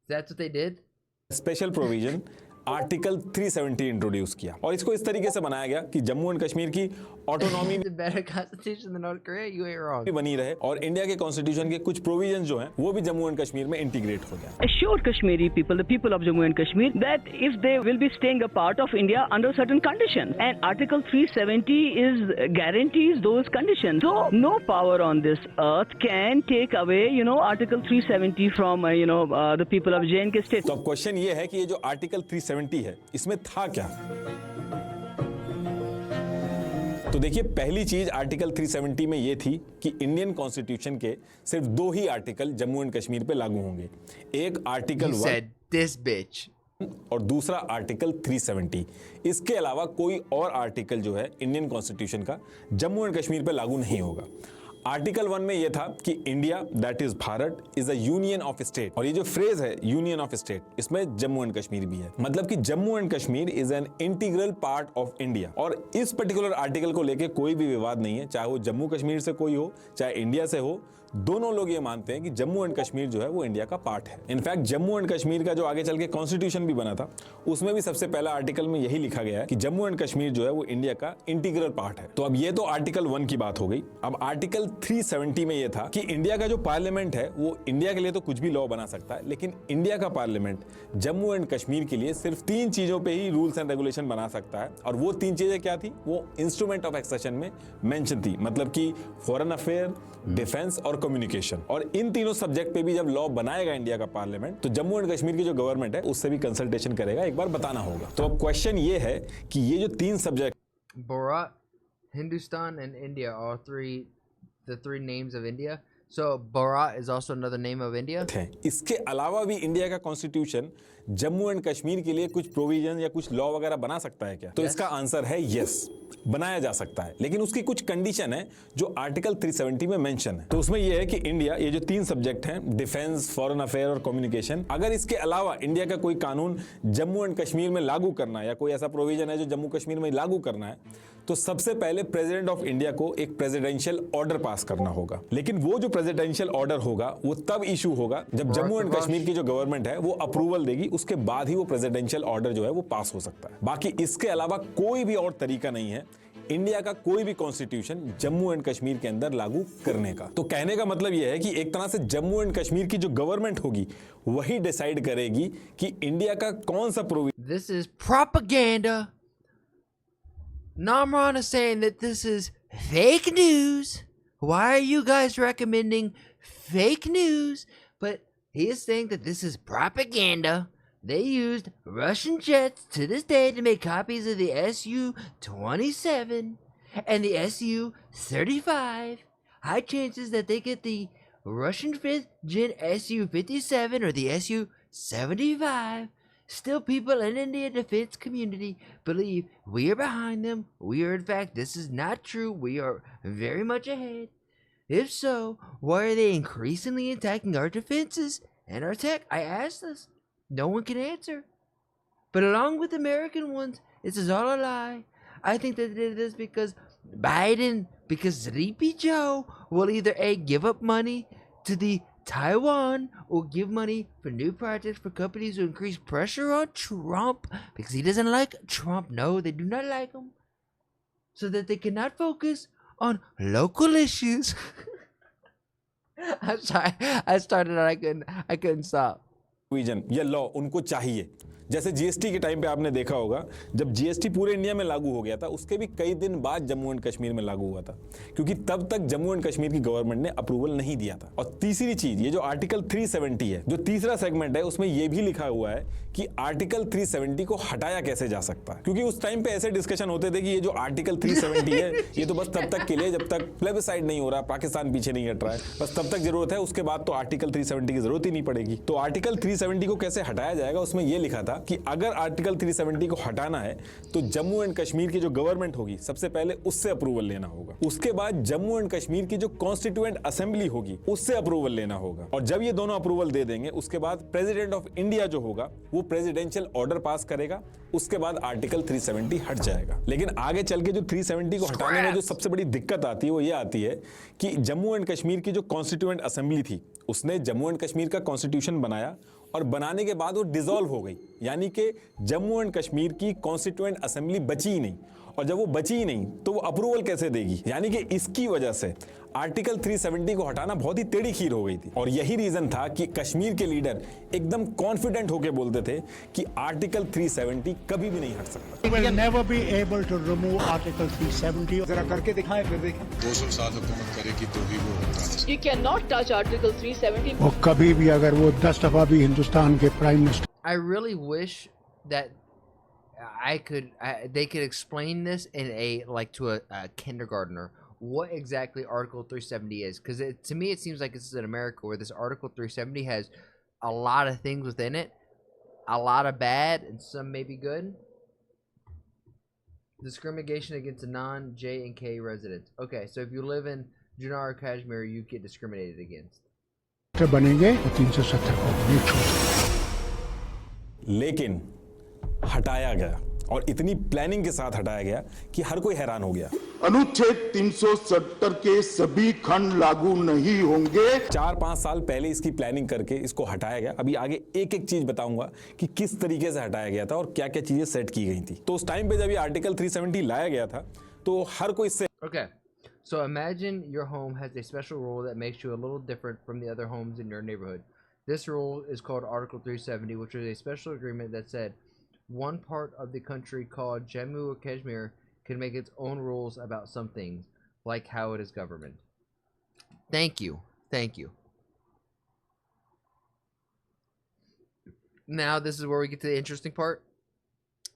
That's what they did? Special provision article 370 introduce किया और इसको इस तरीके से बनाया गया कि Jammu and Kashmir की autonomy It's a better constitution than North Korea. You ain't wrong. भी बनी रहे और इंडिया के कॉन्स्टिट्यूशन के कुछ प्रोविजन जो हैं वो भी जम्मू एंड कश्मीर में इंटीग्रेट हो जाए। Assure Kashmiri people, the people of Jammu and Kashmir, that if they will be staying a part of India under certain conditions, and Article 370 guarantees those conditions. So no power on this earth can take away, Article 370 from, the people of J&K state. तो अब question ये है कि ये जो article 370 है इसमें था क्या? तो देखिए पहली चीज आर्टिकल 370 में ये थी कि इंडियन कॉन्स्टिट्यूशन के सिर्फ 2 ही आर्टिकल जम्मू एंड कश्मीर पे लागू होंगे, एक article He 1 said, this bitch. और दूसरा आर्टिकल 370। इसके अलावा कोई और आर्टिकल जो है इंडियन कॉन्स्टिट्यूशन का जम्मू एंड कश्मीर पे लागू नहीं होगा। आर्टिकल 1 में यह था कि India that is Bharat is a union of state, और ये जो फ्रेज है यूनियन ऑफ स्टेट इसमें जम्मू एंड कश्मीर भी है, मतलब कि Jammu and Kashmir is an integral part of India. और इस पर्टिकुलर आर्टिकल को लेके कोई भी विवाद नहीं है, चाहे वो जम्मू कश्मीर से कोई हो चाहे इंडिया से हो, दोनों लोग ये मानते हैं कि जम्मू एंड कश्मीर जो है वो इंडिया का पार्ट है। इनफैक्ट जम्मू एंड कश्मीर का जो आगे चल के कॉन्स्टिट्यूशन भी बना था उसमें भी सबसे पहला आर्टिकल में यही लिखा गया है कि जम्मू एंड कश्मीर जो है वो इंडिया का इंटीग्रल पार्ट है। तो अब ये तो आर्टिकल 1 की बात हो गई। अब आर्टिकल 370 में ये था कि इंडिया का जो पार्लियामेंट है वो इंडिया के लिए तो कुछ भी लॉ बना सकता है, लेकिन इंडिया का पार्लियामेंट जम्मू एंड कश्मीर के लिए सिर्फ 3 चीजों पे ही रूल्स एंड रेगुलेशन बना सकता है। और वो 3 चीजें क्या थी? वो इंस्ट्रूमेंट ऑफ एक्सेशन में मेंशन थी, मतलब कि फॉरेन अफेयर, डिफेंस और कम्युनिकेशन। और इन तीनों सब्जेक्ट पे भी जब लॉ बनाएगा इंडिया का पार्लियामेंट तो जम्मू एंड कश्मीर की जो गवर्नमेंट है उससे भी कंसल्टेशन करेगा, एक बार बताना होगा। तो अब क्वेश्चन ये है कि ये जो 3 subject Bharat, Hindustan, and India are the three names of India. So Bharat is also another name of India. हैं, इसके अलावा भी इंडिया का कॉन्स्टिट्यूशन जम्मू एंड कश्मीर के लिए कुछ प्रोविजन या कुछ लॉ वगैरह बना सकता है क्या? तो इसका आंसर है यस, बनाया जा सकता है, लेकिन उसकी कुछ कंडीशन है जो आर्टिकल 370 में मेंशन है। तो उसमें यह है कि इंडिया, ये जो 3 सब्जेक्ट हैं डिफेंस, फॉरेन अफेयर और कम्युनिकेशन, अगर इसके अलावा इंडिया का कोई कानून जम्मू एंड कश्मीर में लागू करना है या कोई ऐसा प्रोविजन है जो जम्मू कश्मीर में लागू करना है तो सबसे पहले प्रेसिडेंट ऑफ इंडिया को एक प्रेसिडेंशियल ऑर्डर पास करना होगा। लेकिन वो जो प्रेसिडेंशियल ऑर्डर होगा वो तब इशू होगा जब जम्मू एंड कश्मीर की जो गवर्नमेंट है वो अप्रूवल देगी, उसके बाद ही वो प्रेसिडेंशियल ऑर्डर जो है वो पास हो सकता है। बाकी इसके अलावा कोई भी और तरीका नहीं है इंडिया का कोई भी कॉन्स्टिट्यूशन जम्मू एंड कश्मीर के अंदर लागू करने का। तो कहने का मतलब यह है कि एक तरह से जम्मू एंड कश्मीर की जो गवर्नमेंट होगी वही डिसाइड करेगी कि इंडिया का कौन सा provision. This is propaganda. Namran is saying that this is fake news. Why are you guys recommending fake news? But He is saying that this is propaganda. They used Russian jets to this day to make copies of the Su-27 and the Su-35. High chances that they get the Russian 5th gen Su-57 or the Su-75. Still, people in the Indian defense community believe we are behind them. We are, in fact, this is not true. We are very much ahead. If so, why are they increasingly attacking our defenses and our tech? I asked this. No one can answer. But along with American ones, this is all a lie. I think that they did this because Sleepy Joe will either A, give up money to the Taiwan or give money for new projects for companies who increase pressure on Trump because he doesn't like Trump. No, they do not like him. So that they cannot focus on local issues. I'm sorry. I started and I couldn't stop. Vision या law उनको चाहिए। जैसे GST के time पे आपने देखा होगा, जब जीएसटी पूरे इंडिया में लागू हो गया था उसके भी कई दिन बाद जम्मू एंड कश्मीर में लागू हुआ था, क्योंकि तब तक जम्मू एंड कश्मीर की गवर्नमेंट ने अप्रूवल नहीं दिया था। और तीसरी चीज, ये जो आर्टिकल 370 है, जो तीसरा सेगमेंट है, उसमें ये भी लिखा हुआ है कि आर्टिकल 370 को हटाया कैसे जा सकता है, क्योंकि उस टाइम पे ऐसे डिस्कशन होते थे कि ये जो आर्टिकल 370 है ये तो बस तब तक के लिए जब तक प्लेबिसाइड नहीं हो रहा, पाकिस्तान पीछे नहीं हट रहा है, बस तब तक जरूरत है, उसके बाद तो आर्टिकल 370 की जरूरत ही नहीं पड़ेगी। तो आर्टिकल 370 को कैसे हटाया जाएगा, उसमें यह लिखा था कि अगर आर्टिकल 370 को हटाना है तो जम्मू एंड कश्मीर की जो गवर्नमेंट होगी सबसे पहले उससे अप्रूवल लेना होगा, उसके बाद जम्मू एंड कश्मीर की जो कॉन्स्टिट्यूएंट असेंबली होगी उससे अप्रूवल लेना होगा, और जब ये दोनों अप्रूवल दे देंगे उसके बाद प्रेसिडेंट ऑफ इंडिया जो होगा वो प्रेसिडेंशियल ऑर्डर पास करेगा, उसके बाद आर्टिकल 370 हट जाएगा। लेकिन आगे चल के जो 370 को हटाने में जो सबसे बड़ी दिक्कत आती है वो ये आती है कि जम्मू एंड कश्मीर की जो कॉन्स्टिट्यूएंट असेंबली थी उसने जम्मू एंड कश्मीर का कॉन्स्टिट्यूशन बनाया और बनाने के बाद वो डिसॉल्व हो गई, यानी कि जम्मू एंड कश्मीर की कॉन्स्टिट्यूएंट असेंबली बची ही नहीं, और जब वो बची ही नहीं तो वो अप्रूवल कैसे देगी, यानी कि इसकी वजह से आर्टिकल 370 को हटाना बहुत ही टेढ़ी खीर हो गई थी। और यही रीजन था कि कश्मीर के लीडर एकदम कॉन्फिडेंट होकर बोलते थे कि आर्टिकल 370 कभी भी नहीं हट सकता। We will never be able to remove Article 370. जरा करके दिखाएं फिर देखें। 200 साल हुकूमत करेगी तो ही वो होगा। You cannot touch Article 370. वो कभी भी अगर वो 10 दफा भी हिंदुस्तान के prime minister. I really wish that they could explain this in to a kindergartner what exactly Article 370 is, because to me it seems like this is in America where this Article 370 has a lot of things within it, a lot of bad and some maybe good. Discrimination against the non-J and K residents. Okay, so if you live in Junnar or Kashmir, you get discriminated against. बनेंगे 370 को नहीं छोड़। लेकिन हटाया गया और इतनी planning के साथ हटाया गया कि हर कोई हैरान हो गया। अनुच्छेद 370 के सभी खंड लागू नहीं होंगे। 4-5 साल पहले इसकी प्लानिंग करके इसको हटाया गया। अभी आगे एक एक चीज बताऊंगा कि किस तरीके से हटाया गया था और क्या क्या चीजें सेट की गई थी। तो उस टाइम पे जब ये आर्टिकल 370 लाया गया था तो हर कोई इससे Okay, so imagine your home has a special rule that makes you a little different from the other homes in your neighborhood. This rule is called Article 370, which was a special agreement that said one part of the country called Jammu or Kashmir can make its own rules about some things, like how it is governed. Thank you. Thank you. Now this is where we get to the interesting part.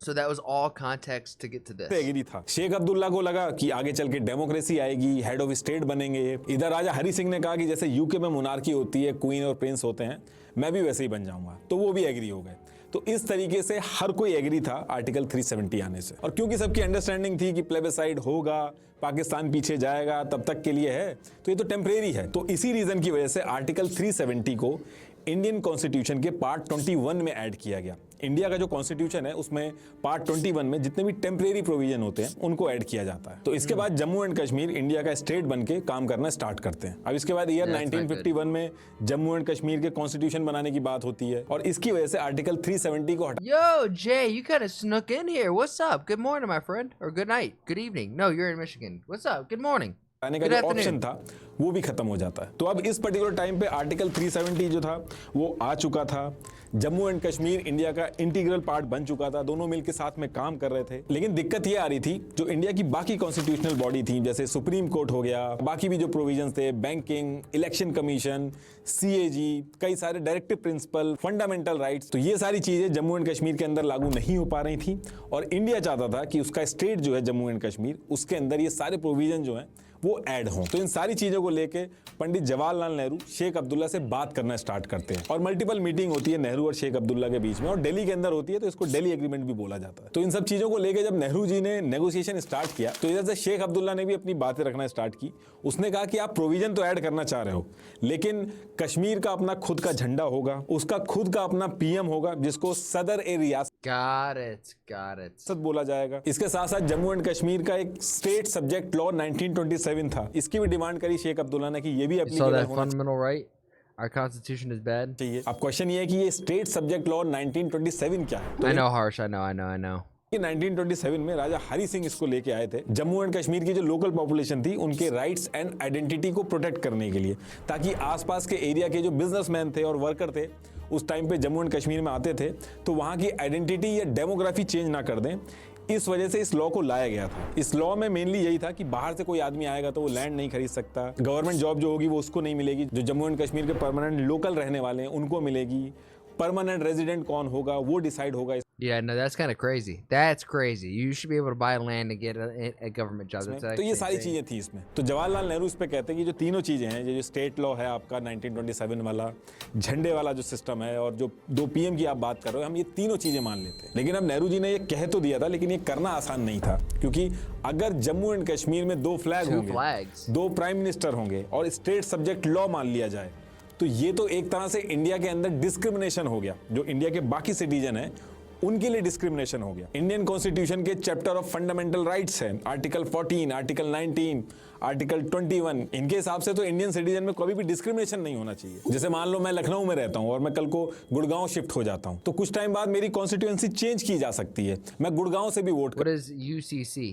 So that was all context to get to this. Agree था। शेख अब्दुल्ला को लगा कि आगे चल के democracy आएगी, head of state बनेंगे। इधर राजा हरी सिंह ने कहा कि जैसे यूके में मोनार्की होती है, क्वीन और प्रिंस होते हैं, मैं भी वैसे ही बन जाऊंगा। तो वो भी एग्री हो गए। तो इस तरीके से हर कोई एग्री था आर्टिकल 370 आने से। और क्योंकि सबकी अंडरस्टैंडिंग थी कि प्लेबिसाइड होगा, पाकिस्तान पीछे जाएगा, तब तक के लिए है, तो ये तो टेम्परेरी है। तो इसी रीजन की वजह से आर्टिकल 370 को इंडियन कॉन्स्टिट्यूशन के पार्ट 21 में ऐड किया गया। इंडिया का जो कॉन्स्टिट्यूशन है उसमें पार्ट 21 में जितने भी टेम्परेरी प्रोविजन होते हैं उनको ऐड किया जाता है। तो इसके बाद जम्मू एंड कश्मीर इंडिया का स्टेट बन के काम करना स्टार्ट करते हैं। अब इसके बाद ईयर 1951 में जम्मू एंड कश्मीर के कॉन्स्टिट्यूशन बनाने की बात होती है और इसकी वजह से आर्टिकल 370 को हटा। Yo, Jay, you kind of snuck in here. What's up? Good morning, my friend. Or good night. Good evening. No, you're in Michigan. What's up? Good morning. आने का Good जो afternoon. ऑप्शन था वो भी खत्म हो जाता है। तो अब इस पर्टिकुलर टाइम पे आर्टिकल 370 जो था वो आ चुका था। जम्मू एंड कश्मीर इंडिया का इंटीग्रल पार्ट बन चुका था, दोनों मिलकर साथ में काम कर रहे थे। लेकिन दिक्कत ये आ रही थी, जो इंडिया की बाकी कॉन्स्टिट्यूशनल बॉडी थी, जैसे सुप्रीम कोर्ट हो गया, बाकी भी जो प्रोविजंस थे, बैंकिंग, इलेक्शन कमीशन, CAG, कई सारे डायरेक्टिव प्रिंसिपल, फंडामेंटल राइट्स, तो ये सारी चीजें जम्मू एंड कश्मीर के अंदर लागू नहीं हो पा रही थी। और इंडिया चाहता था कि उसका स्टेट जो है जम्मू एंड कश्मीर, उसके अंदर ये सारे प्रोविजन जो हैं वो ऐड हों। तो इन सारी चीजों को लेके पंडित जवाहरलाल नेहरू शेख अब्दुल्ला से बात करना स्टार्ट करते हैं और मल्टीपल मीटिंग होती है नेहरू और शेख अब्दुल्ला के बीच में, और दिल्ली के अंदर होती है, तो इसको दिल्ली एग्रीमेंट भी बोला जाता है। तो इन सब चीजों को लेके जब नेहरू जी ने नेगोशिएशन स्टार्ट किया, तो इधर से शेख अब्दुल्ला ने भी अपनी बातें रखना स्टार्ट की। उसने कहा कि आप प्रोविजन तो ऐड करना चाह रहे हो, लेकिन कश्मीर का अपना खुद का झंडा होगा, उसका खुद का अपना PM होगा, जिसको सदर ए रियासत Got it. बोला जाएगा। इसके साथ साथ जम्मू एंड कश्मीर का एक स्टेट सब्जेक्ट लॉ 1927 था, इसकी भी डिमांड करी शेख अब्दुल्ला ने कि ये भी You saw एप्लीकेबल that होना fundamental right? Our constitution is bad. चाहिए। अब क्वेश्चन ये है कि ये स्टेट सब्जेक्ट लॉ 1927 क्या है? I know, Harsh. I know. कि 1927 में राजा हरि सिंह इसको लेके आए थे जम्मू एंड कश्मीर की जो लोकल पॉपुलेशन थी उनके राइट्स एंड आइडेंटिटी को प्रोटेक्ट करने के लिए, ताकि आसपास के एरिया के जो बिजनेसमैन थे और वर्कर थे उस टाइम पे जम्मू एंड कश्मीर में आते थे, तो वहाँ की आइडेंटिटी या डेमोग्राफी चेंज ना कर दें। इस वजह से इस लॉ को लाया गया था। इस लॉ में मेनली यही था कि बाहर से कोई आदमी आएगा तो वो लैंड नहीं खरीद सकता, गवर्नमेंट जॉब जो होगी वो उसको नहीं मिलेगी, जो जम्मू एंड कश्मीर के परमानेंट लोकल रहने वाले हैं उनको मिलेगी, परमानेंट रेजिडेंट कौन होगा वो डिसाइड होगा। Yeah, no, that's kind of crazy. That's crazy. You should be able to buy land and get a government job. That's तो ये actually सारी insane. चीजें थी इसमें। तो जवाहरलाल नेहरू इस पे कहते हैं कि जो तीनों चीजें हैं, ये जो स्टेट लॉ है आपका 1927 वाला, झंडे वाला जो सिस्टम है, और जो 2 PM की आप बात कर रहे हो, हम ये तीनों चीजें मान लेते हैं। लेकिन अब नेहरू जी ने ये कह तो दिया था, लेकिन ये करना आसान नहीं था, क्योंकि अगर जम्मू एंड कश्मीर में 2 फ्लैग Two होंगे, flags. 2 प्राइम मिनिस्टर होंगे और स्टेट सब्जेक्ट लॉ मान लिया जाए, तो ये तो एक तरह से इंडिया के अंदर डिस्क्रिमिनेशन हो गया। जो इंडिया के बाकी सिटीजन है उनके लिए डिस्क्रिमिनेशन हो गया। इंडियन कॉन्स्टिट्यूशन के चैप्टर ऑफ फंडामेंटल राइट्स हैं, आर्टिकल 14, आर्टिकल 19, आर्टिकल 21, इनके हिसाब से तो इंडियन सिटीजन में कभी भी डिस्क्रिमिनेशन नहीं होना चाहिए। जैसे मान लो मैं लखनऊ में रहता हूं और मैं कल को गुड़गांव शिफ्ट हो जाता हूं, तो कुछ टाइम बाद मेरी कॉन्स्टिट्यूएंसी चेंज की जा सकती है, मैं गुड़गांव से भी वोट What is UCC?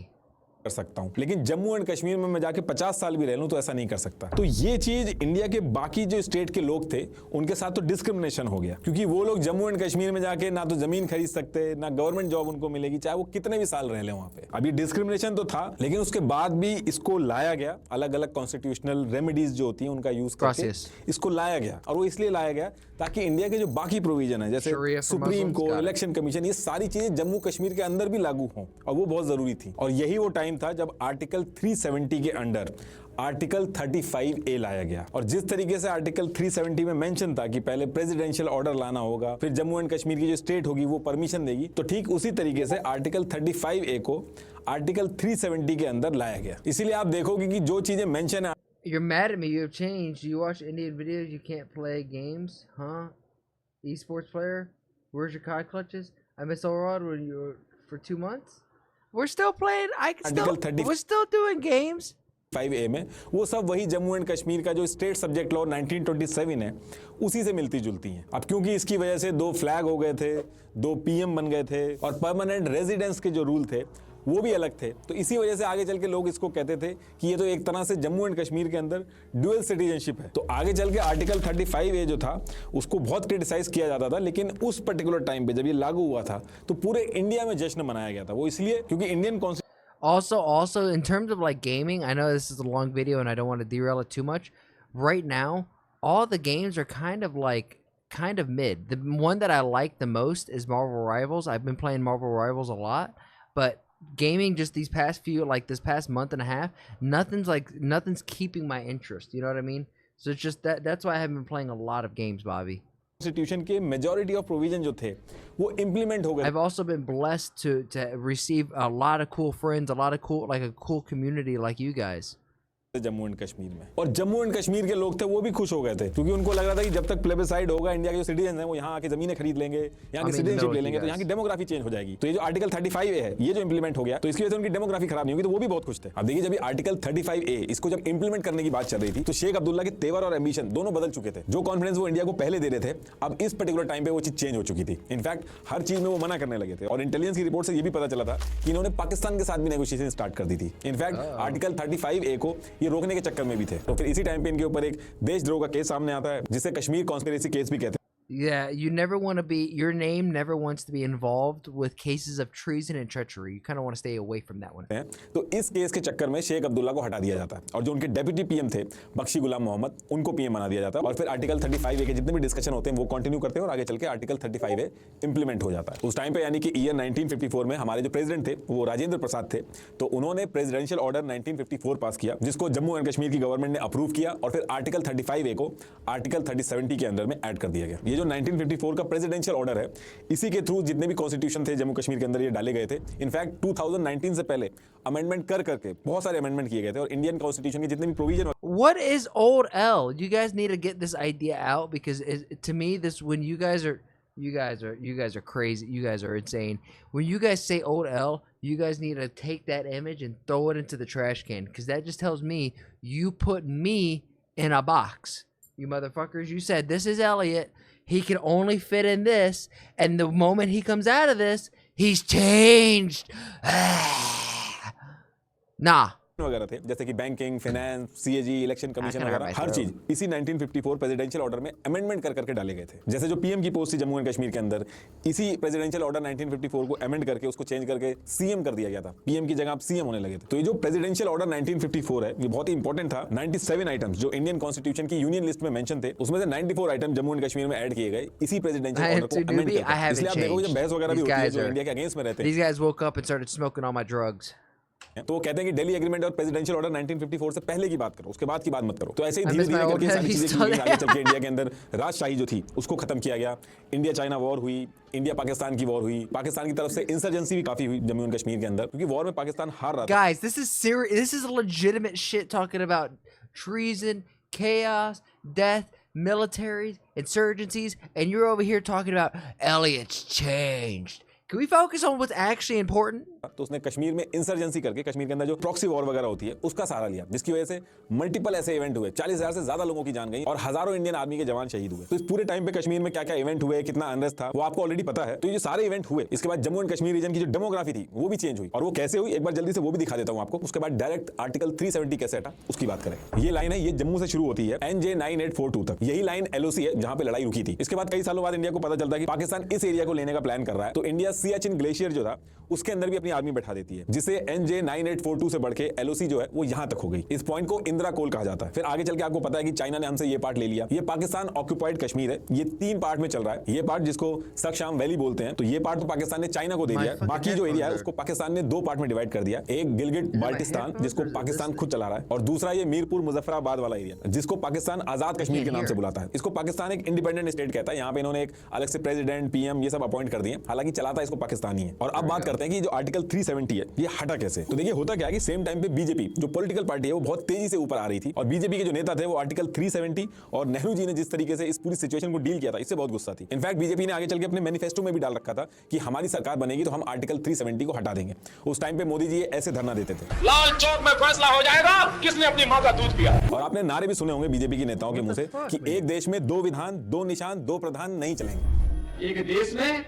कर सकता हूं, लेकिन जम्मू एंड कश्मीर में मैं जाके 50 साल भी रह लूं तो ऐसा नहीं कर सकता। तो ये चीज इंडिया के बाकी जो स्टेट के लोग थे उनके साथ तो डिस्क्रिमिनेशन हो गया, क्योंकि वो लोग जम्मू एंड कश्मीर में जाके ना तो जमीन खरीद सकते, ना गवर्नमेंट जॉब उनको मिलेगी, चाहे वो कितने भी साल रह ले वहां पे। अभी डिस्क्रिमिनेशन तो था, लेकिन उसके बाद भी इसको लाया गया, अलग अलग कॉन्स्टिट्यूशनल रेमेडीज जो होती हैं उनका यूज करके इसको लाया गया। और वो इसलिए लाया गया ताकि इंडिया के जो बाकी प्रोविजन है, जैसे Sharia for supreme Muslims, court, got it. Election commission, ये सारी चीजें जम्मू कश्मीर के अंदर भी लागू हों, और वो बहुत जरूरी थी। और यही वो टाइम था जब आर्टिकल 370 के अंडर आर्टिकल 35A लाया गया। और जिस तरीके से आर्टिकल 370 में मेंशन था कि पहले प्रेसिडेंशियल ऑर्डर लाना होगा, फिर जम्मू एंड कश्मीर की जो स्टेट होगी वो परमिशन देगी, तो ठीक उसी तरीके से आर्टिकल 35A को आर्टिकल 370 के अंदर लाया गया। इसीलिए आप देखोगे कि जो चीजें मेंशन है, You're mad at me. You have changed. You watch Indian videos. You can't play games, huh? Esports player. Where's your cod clutches? I miss Orod when you were for 2 months. We're still playing. Article 30 We're still doing games. 5A में वो सब वही Jammu and Kashmir का जो state subject law 1927 है उसी से मिलती जुलती हैं। अब क्योंकि इसकी वजह से 2 फ्लैग हो गए थे, 2 PM बन गए थे, और परमानेंट रेजिडेंस के जो रूल थे वो भी अलग थे, तो इसी वजह से आगे चल के लोग इसको कहते थे कि ये तो एक तरह से जम्मू एंड कश्मीर के अंदर ड्यूअल सिटीजनशिप है। तो आगे चल के आर्टिकल 35A जो था उसको बहुत क्रिटिसाइज किया जाता था, लेकिन उस पर्टिकुलर टाइम पे जब ये लागू हुआ था तो पूरे इंडिया में जश्न मनाया गया था। वो इसलिए क्योंकि Indian Also, in terms of like gaming, I know this is a long video and I don't want to derail it too much. Right now, all the games are kind of mid. The one that I like the most is Marvel Rivals. I've been playing Marvel Rivals a lot, but gaming just this past month and a half, nothing's keeping my interest. You know what I mean? So it's just that's why I haven't been playing a lot of games, Bobby. Constitution के majority of provision जो थे वो implement हो गए। I've also been blessed to receive a lot of cool friends, a cool community like you guys. Jammu and Kashmir में, और Jammu and Kashmir के लोग थे वो भी खुश हो गए थे, क्योंकि उनको लग रहा था कि जब तक प्लेबिसाइड होगा इंडिया के जो सिटीजन हैं वो यहाँ आके जमीनें खरीद लेंगे, यहाँ की सिटीजनशिप ले लेंगे, तो यहाँ की डेमोग्राफी चेंज हो जाएगी। तो ये जो आर्टिकल 35A है ये जो इंप्लीमेंट हो गया, तो इसकी वजह से उनकी डेमोग्राफी खराब नहीं होगी, तो वो भी बहुत खुश थे। अब देखिए, जब आर्टिकल 35A इसको जब इंप्लीमेंट करने की बात चल रही थी, तो शेख अब्दुल्ला के तेवर और एम्बिशन दोनों बदल चुके थे। जो कॉन्फिडेंस वो इंडिया को पहले दे रहे थे, अब इस पर्टिकुलर टाइम पे वो चीज चेंज हो चुकी थी। इनफैक्ट हर चीज में वो मना करने लगे थे, और इंटेलिजेंस की रिपोर्ट से ये भी पता चला था कि इन्होंने पाकिस्तान के साथ भी नेगोशिएशन स्टार्ट कर दी थी। इनफैक्ट आर्टिकल 35A को ये ये रोकने के चक्कर में भी थे। तो फिर इसी टाइम पे इनके ऊपर एक देशद्रोह का केस सामने आता है, जिसे कश्मीर कॉन्स्पिरेसी केस भी कहते हैं। Yeah, you never want to be, your name never wants to be involved with cases of treason and treachery. You kind of want to stay away from that one. तो इस case के चक्कर में शेख अब्दुल्ला को हटा दिया जाता है और जो उनके डेप्यूटी पीएम थे बख्शी गुलाम मोहम्मद, उनको पीएम बना दिया जाता है। और फिर आर्टिकल 35A के जितने भी डिस्कशन होते हैं वो कंटिन्यू करते हैं और आगे चल के आर्टिकल 35A इंप्लीमेंट हो जाता है। उस टाइम पे यानी कि ईयर 1954 में हमारे जो प्रेसिडेंट थे वो राजेंद्र प्रसाद थे, तो उन्होंने प्रेसिडेंशियल ऑर्डर 1954 पास किया, जिसको जम्मू एंड कश्मीर की गवर्नमेंट ने अप्रूव किया और फिर आर्टिकल 35A को आर्टिकल 3070 के अंदर में ऐड कर दिया गया। ये जो 1954 का प्रेसिडेंशियल ऑर्डर है, इसी के थ्रू जितने भी कॉन्स्टिट्यूशन थे जम्मू कश्मीर के अंदर ये डाले गए थे। इनफैक्ट 2019 से पहले अमेंडमेंट करके बहुत सारे अमेंडमेंट किए गए थे और इंडियन कॉन्स्टिट्यूशन के जितने भी provision. What is old L? You guys need to get this idea out, because to me, this, when you guys are crazy. You guys are insane. When you guys say old L, you guys need to take that image and throw it into the trash can, because that just tells me you put me in a box. You motherfuckers, you said this is Elliot. He can only fit in this, and the moment he comes out of this, he's changed. Nah. वगैरह थे, जैसे कि banking, finance, CAG, election commission वगैरह, हर चीज इसी 1954 presidential order में amendment करके डाले गए थे। जैसे जो पीएम की पोस्ट थी जम्मू एंड कश्मीर के अंदर, इसी प्रेसिडेंशियल ऑर्डर 1954 को अमेंड करके उसको चेंज करके सीएम कर दिया गया था। पीएम की जगह आप सीएम होने लगे थे। तो ये जो प्रेसिडेंशियल ऑर्डर 1954 है, ये बहुत ही इंपॉर्टेंट था। 97 आइटम्स जो इंडियन कॉन्स्टिट्यूशन की यूनियन लिस्ट में मेंशन थे, उसमें से 94 आइटम जम्मू एंड कश्मीर में ऐड किए गए इसी प्रेसिडेंशियल ऑर्डर को अमेंड करके। इसलिए आप देखोगे जब बहस वगैरह भी होती है जो इंडिया के अगेंस्ट में रहते हैं, These guys woke up and started smoking all my drugs. तो वो कहते हैं कि दिल्ली एग्रीमेंट और प्रेसिडेंशियल ऑर्डर 1954 से पहले की बात करो, उसके बाद की बात मत करो। तो ऐसे ही धीरे धीरे करके सारी चीजें की गई। आगे चल के इंडिया के अंदर राजशाही जो थी उसको खत्म किया गया। इंडिया चाइना वॉर हुई, इंडिया पाकिस्तान की वॉर हुई, पाकिस्तान की तरफ से इंसर्जेंसी भी काफी हुई जम्मू एंड कश्मीर के अंदर, क्योंकि वॉर में पाकिस्तान हार रहा था। Guys, this is serious. This is legitimate shit, talking about treason, chaos, death, militaries, insurgencies, and you're over here talking about Elliot's changed. Can we focus on what's actually important? तो उसने कश्मीर में insurgency करके कश्मीर के अंदर जो proxy war वगैरह होती है उसका सहारा लिया, जिसकी वजह से मल्टीपल ऐसे इवेंट हुए, 40,000 से ज्यादा लोगों की जान गई और हजारों इंडियन आर्मी के जवान शहीद हुए। तो इस पूरे टाइम पे कश्मीर में क्या क्या इवेंट हुए, कितना अनरेस्ट था, वो आपको ऑलरेडी पता है। तो ये सारे इवेंट हुए। इसके बाद जम्मू एंड कश्मीर रीजन की जो डेमोग्राफी थी वो भी चेंज हुई, और वो कैसे हुई एक बार जल्दी से वो भी दिखा देता हूं आपको। उसके बाद डायरेक्ट आर्टिकल 370 कैसे हटा उसकी बात करें। ये लाइन है, ये जम्मू से शुरू होती है NJ 9842 तक। यही लाइन LOC है जहां पे लड़ाई रुकी थी। इसके बाद कई सालों बाद इंडिया को पता चलता है कि पाकिस्तान इस एरिया को लेने का प्लान कर रहा है, तो इंडिया सियाचिन ग्लेशियर जो था उसके अंदर भी अपनी आर्मी बैठा देती है, जिसे NJ 9842 से बढ़ के LOC जो है वो यहां तक हो गई। इस पॉइंट को इंदिरा कोल कहा जाता है। फिर आगे चल के आपको पता है कि चाइना ने हमसे ये पार्ट ले लिया। ये पाकिस्तान ऑक्यूपाइड कश्मीर है, ये 3 पार्ट में चल रहा है। ये पार्ट जिसको सक्शाम वैली बोलते हैं, तो ये पार्ट तो पाकिस्तान ने चाइना को दे दिया है। बाकी जो एरिया है उसको पाकिस्तान ने 2 पार्ट में डिवाइड कर दिया। एक गिलगिट बाल्टिस्तान जिसको पाकिस्तान खुद चला रहा है, और दूसरा ये मीरपुर मुजफ्फराबाद वाला एरिया जिसको पाकिस्तान आजाद कश्मीर के नाम से बुलाता है। इसको पाकिस्तान एक इंडिपेंडेंट स्टेट कहता है। यहाँ पे इन्होंने एक अलग से प्रेसिडेंट, PM ये सब अपॉइंट कर दिए, हालांकि चलाता इसको पाकिस्तान ही है। और अब बात करते हैं कि जो आर्टिकल 370 है ये हटा कैसे। तो देखिए होता क्या है कि सेम टाइम पे बीजेपी जो पॉलिटिकल पार्टी है वो बहुत तेजी से ऊपर आ रही थी, और बीजेपी के जो नेता थे वो आर्टिकल 370 और नेहरू जी ने जिस तरीके से इस पूरी सिचुएशन को डील किया था इससे बहुत गुस्सा थी। इनफैक्ट बीजेपी ने आगे चल के अपने मैनिफेस्टो में भी डाल रखा था कि हमारी सरकार बनेगी तो हम आर्टिकल 370 को हटा देंगे। उस टाइम पे मोदी जी ऐसे धरना देते थे, लाल चौक में फैसला हो जाएगा किसने अपनी मां का दूध पिया। और आपने नारे भी सुने होंगे बीजेपी के नेताओं के मुंह से कि एक देश में 2 विधान 2 निशान 2 प्रधान नहीं चलेंगे। एक देश में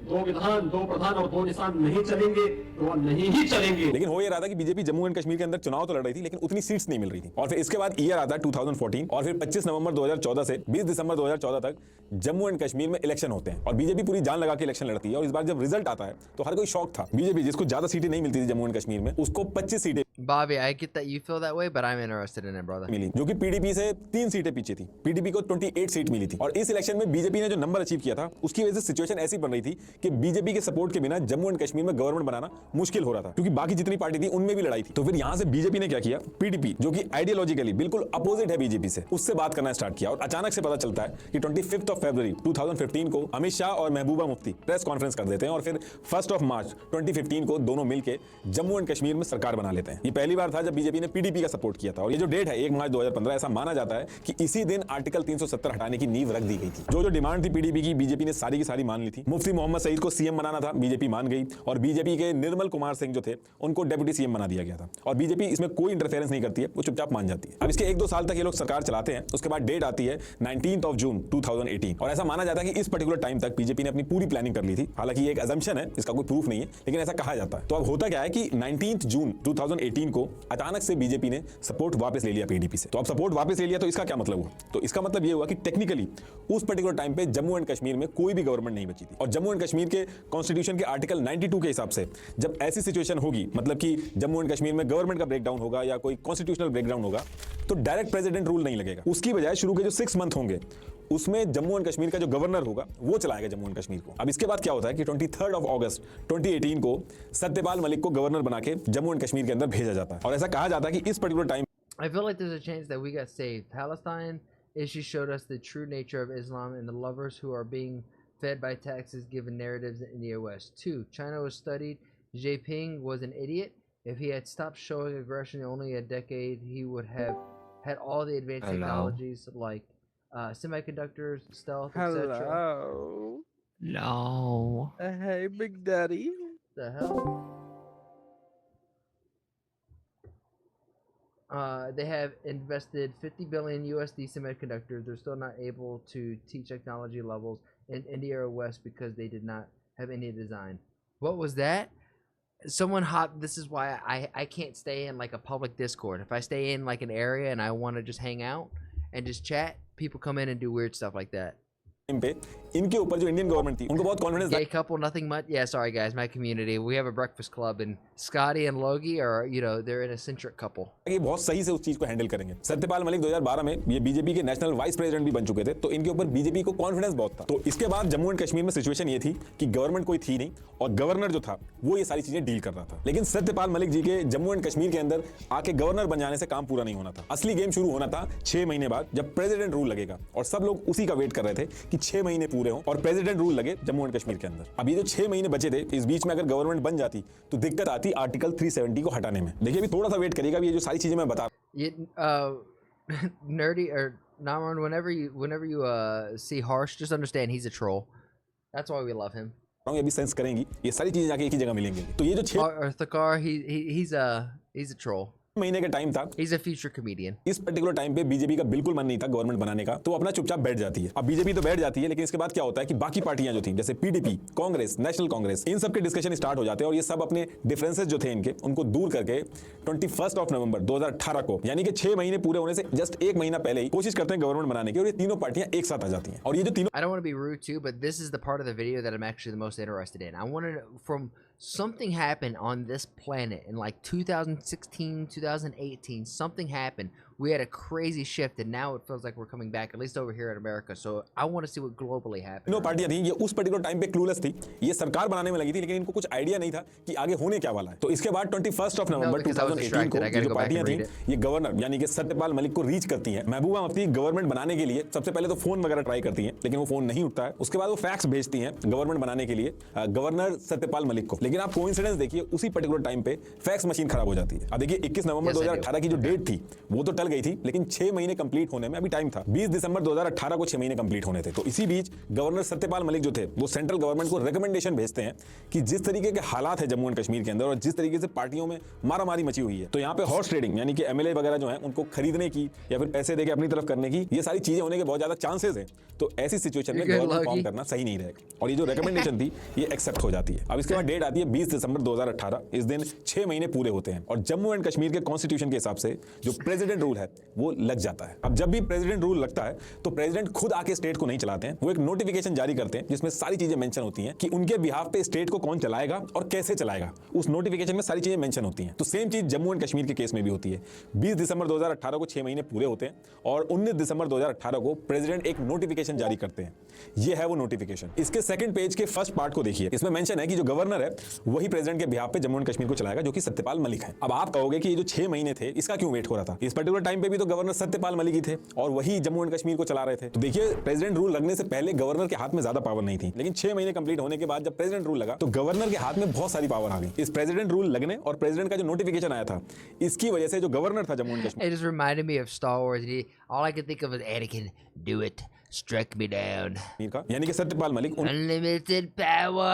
2 विधान 2 प्रधान और 2 निशान नहीं चलेंगे तो नहीं ही चलेंगे। लेकिन हो ये रहा था कि बीजेपी जम्मू एंड कश्मीर के अंदर चुनाव तो लड़ रही थी लेकिन उतनी सीट्स नहीं मिल रही थी। और फिर इसके बाद ईयर आता है 2014, और फिर 25 नवंबर 2014 से 20 दिसंबर 2014 तक जम्मू एंड कश्मीर में इलेक्शन होते हैं, और बीजेपी पूरी जान लगा के इलेक्शन लड़ती है। और इस बार जब रिजल्ट आता है तो हर कोई शॉक था। बीजेपी जिसको ज्यादा सीटें नहीं मिलती थी जम्मू एंड कश्मीर में, उसको 25 सीटें Bobby, I get that you feel that way, but I'm interested in it, brother. मिली, जो कि PDP से 3 सीटें पीछे थी। PDP को 28 सीट मिली थी। और इस इलेक्शन में बीजेपी ने जो नंबर अचीव किया था उसकी वजह से सिचुएशन ऐसी बन रही थी कि बीजेपी के सपोर्ट के बिना जम्मू एंड कश्मीर में गवर्नमेंट बनाना मुश्किल हो रहा था, क्योंकि बाकी जितनी पार्टी थी उनमें भी लड़ाई थी। तो फिर यहां से बीजेपी ने क्या किया, PDP जो कि आइडियोलॉजिकली बिल्कुल अपोजिट है बीजेपी से, उससे बात करना स्टार्ट किया। और अचानक से पता चलता है कि 25 फरवरी 2015 को अमित शाह और महबूबा मुफ्ती प्रेस कॉन्फ्रेंस कर देते हैं, और फिर 1 मार्च 2015 को दोनों मिलकर जम्मू एंड कश्मीर में सरकार बना लेते हैं। ये पहली बार था जब बीजेपी ने PDP का सपोर्ट किया था। और ये जो डेट है 1 मार्च 2015, ऐसा माना जाता है कि इसी दिन आर्टिकल 370 हटाने की नींव रख दी गई थी। जो डिमांड थी PDP की, बीजेपी ने सारी की सारी मान ली थी। मुफ्ती मोहम्मद सईद को सीएम बनाना था, बीजेपी मान गई और बीजेपी के निर्मल कुमार सिंह जो थे उनको डेप्यूटी सीएम बना दिया गया था। और बीजेपी इसमें कोई इंटरफेरेंस नहीं करती है, वो चुपचाप मान जाती है। अब इसके 1-2 साल तक ये लोग सरकार चलाते हैं, उसके बाद डेट आती है 19 जून 2018 और ऐसा माना जाता है कि इस पर्टिकुलर टाइम तक बीजेपी ने अपनी पूरी प्लानिंग कर ली थी। हालांकि ये एक अजम्पशन है, इसका कोई प्रूफ नहीं है, लेकिन ऐसा कहा जाता है। तो अब होता क्या है कि 19 जून 2018 को अचानक से बीजेपी ने सपोर्ट वापस ले लिया पीडीपी से। तो अब सपोर्ट वापस ले लिया तो इसका क्या मतलब हुआ? तो इसका मतलब ये हुआ कि टेक्निकली उस पर्टिकुलर टाइम पे जम्मू एंड कश्मीर में कोई भी गवर्नमेंट नहीं बची थी। और जम्मू एंड कश्मीर के कॉन्स्टिट्यूशन के आर्टिकल 92 के हिसाब से जब ऐसी सिचुएशन होगी, मतलब कि जम्मू एंड कश्मीर में गवर्नमेंट का ब्रेकडाउन होगा या कोई कॉन्स्टिट्यूशनल ब्रेकडाउन होगा, तो डायरेक्ट प्रेसिडेंट रूल नहीं लगेगा। उसकी बजाय शुरू के जो 6 मंथ होंगे उसमें जम्मू एंड कश्मीर का जो गवर्नर होगा वो चलाएगा जम्मू एंड कश्मीर को। अब इसके बाद क्या होता है कि 23 अगस्त 2018 को सत्यपाल मलिक को गवर्नर बना के जम्मू एंड कश्मीर के अंदर भेजा जाता है। और ऐसा कहा जाता है कि इस particular time I feel like there's a chance that we got saved. Palestine issue showed us the true nature of Islam and the lovers who are being fed by taxes given narratives in the West. 2. China was studied. Xi Jinping was an idiot. If he had stopped showing aggression in only a decade, he would have had all the advanced technologies like semiconductors, stealth, etc. Hello. No. Hey, Big Daddy. The hell? They have invested 50 billion USD semiconductors. They're still not able to teach technology levels in India or West because they did not have any design. What was that? Someone hopped. This is why I can't stay in like a public Discord. If I stay in like an area and I want to just hang out and just chat, people come in and do weird stuff like that. पे इनके ऊपर जो Indian government थी उनको बहुत confidence Gay couple, nothing much. Yeah, sorry guys, my community. We have a breakfast club, and Scotty and Logie are, you know, they're an eccentric couple. कि बहुत सही से उस चीज को हैंडल करेंगे। सत्यपाल मलिक 2012 में ये बीजेपी के नेशनल वाइस प्रेसिडेंट भी बन चुके थे, तो इनके ऊपर बीजेपी को कॉन्फिडेंस बहुत था। तो इसके बाद जम्मू एंड कश्मीर में सिचुएशन ये थी कि गवर्नमेंट कोई थी नहीं और गवर्नर जो था वो ये सारी चीजें डील कर रहा था। लेकिन सत्यपाल मलिक जी के जम्मू एंड कश्मीर के अंदर आके गवर्नर बन जाने से काम पूरा नहीं होना था। असली गेम शुरू होना था 6 महीने बाद, जब प्रेसिडेंट रूल लगेगा। और सब लोग उसी का वेट कर रहे थे कि 6 महीने पूरे हों और प्रेसिडेंट रूल लगे जम्मू एंड कश्मीर के अंदर। अब ये जो 6 महीने बचे थे, इस बीच में अगर गवर्नमेंट बन जाती तो दिक्कत आती आर्टिकल 370 को हटाने में। देखिए अभी थोड़ा सा वेट करिएगा, ये जो सारी चीजें मैं बता Nerdy or Namron, whenever you see Harsh, just understand he's a troll. That's why we love him. ये अभी सेंस करेंगी, ये सारी चीजें जाके एक ही जगह मिलेंगी। तो ये जो 6 Thakar, he's a troll. महीने का टाइम था, He's a future comedian. इस पर्टिकुलर टाइम पे बीजेपी का बिल्कुल मन नहीं था गवर्नमेंट बनाने का, तो अपना चुपचाप बैठ जाती है। अब बीजेपी तो बैठ जाती है, लेकिन इसके बाद क्या होता है कि बाकी पार्टियां जो थी जैसे पीडीपी, कांग्रेस, नेशनल कांग्रेस, इन सब के डिस्कशन स्टार्ट हो जाते हैं और ये सब अपने डिफरेंसेस जो थे इनके उनको दूर करके 21 नवंबर 2018 को, यानी कि 6 महीने पूरे होने से जस्ट 1 महीना पहले ही कोशिश करते हैं गवर्नमेंट बनाने की और ये तीनों पार्टियां एक साथ आ जाती हैं। और ये जो तीनों I don't want to be rude too, but this is the part of the video that I'm actually the most interested in. I want to know from something happened on this planet in like 2016, 2018. Something happened. We had a crazy shift, and now it feels like we're coming back, at least over here in America. So I want to see what globally happened. तीनों पार्टियां थी, ये उस particular time पे clueless थी, ये सरकार बनाने में लगी थी, लेकिन इनको कुछ आइडिया नहीं था कि आगे होने क्या वाला है। तो इसके बाद 21 नवंबर 2018 को ये जो पार्टियां थी, ये गवर्नर यानी कि सत्यपाल मलिक को रीच करती हैं। महबूबा मुफ्ती गवर्नमेंट बनाने के लिए सबसे पहले तो फोन वगैरह ट्राई करती हैं, लेकिन वो फोन नहीं उठता है। उसके बाद वो फैक्स भेजती हैं गवर्नमेंट बनाने के लिए गवर्नर सत्यपाल मलिक को, लेकिन आप कोइंसिडेंस देखिए, उसी पर्टिकुलर टाइम पे फैक्स मशीन खराब हो जाती है। अब देखिए 21 नवंबर 2018 की जो डेट थी वो तो टल गई थी, लेकिन 6 महीने कंप्लीट होने में अभी टाइम था। 20 दिसंबर 2018 को 6 महीने कंप्लीट होने थे। तो इसी बीच गवर्नर सत्यपाल मलिक जो थे वो सेंट्रल गवर्नमेंट को रिकमेंडेशन भेजते हैं कि जिस तरीके के हालात है जम्मू एंड कश्मीर के अंदर और जिस तरीके से पार्टियों में मारामारी मची हुई है, तो यहाँ पे हॉर्स ट्रेडिंग यानी कि एमएलए वगैरह जो है उनको खरीदने की या फिर पैसे देके अपनी तरफ करने की, ये सारी चीजें होने के बहुत ज्यादा चांसेस है। तो ऐसी सिचुएशन में गवर्नमेंट फॉर्म करना सही नहीं रहेगा और ये जो रिकमेंडेशन थी ये एक्सेप्ट हो जाती है। अब इसके बाद डेट आती है 20 दिसंबर 2018। इस दिन 6 महीने पूरे होते हैं और जम्मू एंड कश्मीर के कॉन्स्टिट्यूशन के हिसाब से जो प्रेसिडेंट रूल है वो लग जाता है। अब जब भी प्रेसिडेंट रूल लगता है तो प्रेसिडेंट खुद आके स्टेट को नहीं चलाते हैं, वो एक नोटिफिकेशन जारी करते हैं जिसमें सारी चीजें मेंशन होती हैं कि उनके बिहाफ पे स्टेट को कौन चलाएगा और कैसे चलाएगा। उस नोटिफिकेशन में सारी चीजें मेंशन होती हैं। तो सेम चीज जम्मू एंड कश्मीर के केस में भी होती है। 20 दिसंबर 2018 को 6 महीने पूरे होते हैं और 19 दिसंबर 2018 को प्रेसिडेंट एक नोटिफिकेशन जारी करते हैं। ये है वो नोटिफिकेशन। इसके सेकंड पेज के फर्स्ट पार्ट को देखिए, इसमें मेंशन है कि जो गवर्नर है वही प्रेसिडेंट के बिहाफ पे जम्मू एंड कश्मीर को चलाएगा, जो कि सत्यपाल मलिक है। अब आप कहोगे कि ये जो 6 महीने थे इसका क्यों वेट हो रहा था? इस पर्टिकुलर टाइम पे भी तो गवर्नर सत्यपाल मलिक ही थे और वही जम्मू एंड कश्मीर को चला रहे थे। तो देखिए प्रेसिडेंट रूल लगने से पहले गवर्नर के हाथ में ज्यादा पावर नहीं थी, लेकिन 6 महीने कंप्लीट होने के बाद जब प्रेसिडेंट रूल लगा तो गवर्नर के हाथ में बहुत सारी पावर आ गई। इस प्रेसिडेंट रूल लगने और प्रेसिडेंट का जो नोटिफिकेशन आया था इसकी वजह से जो गवर्नर था Jammu and Kashmir, It just reminded me of Star Wars. All I could think of was Anakin, do it. Strike me down. का यानी कि सत्यपाल मलिक Unlimited power.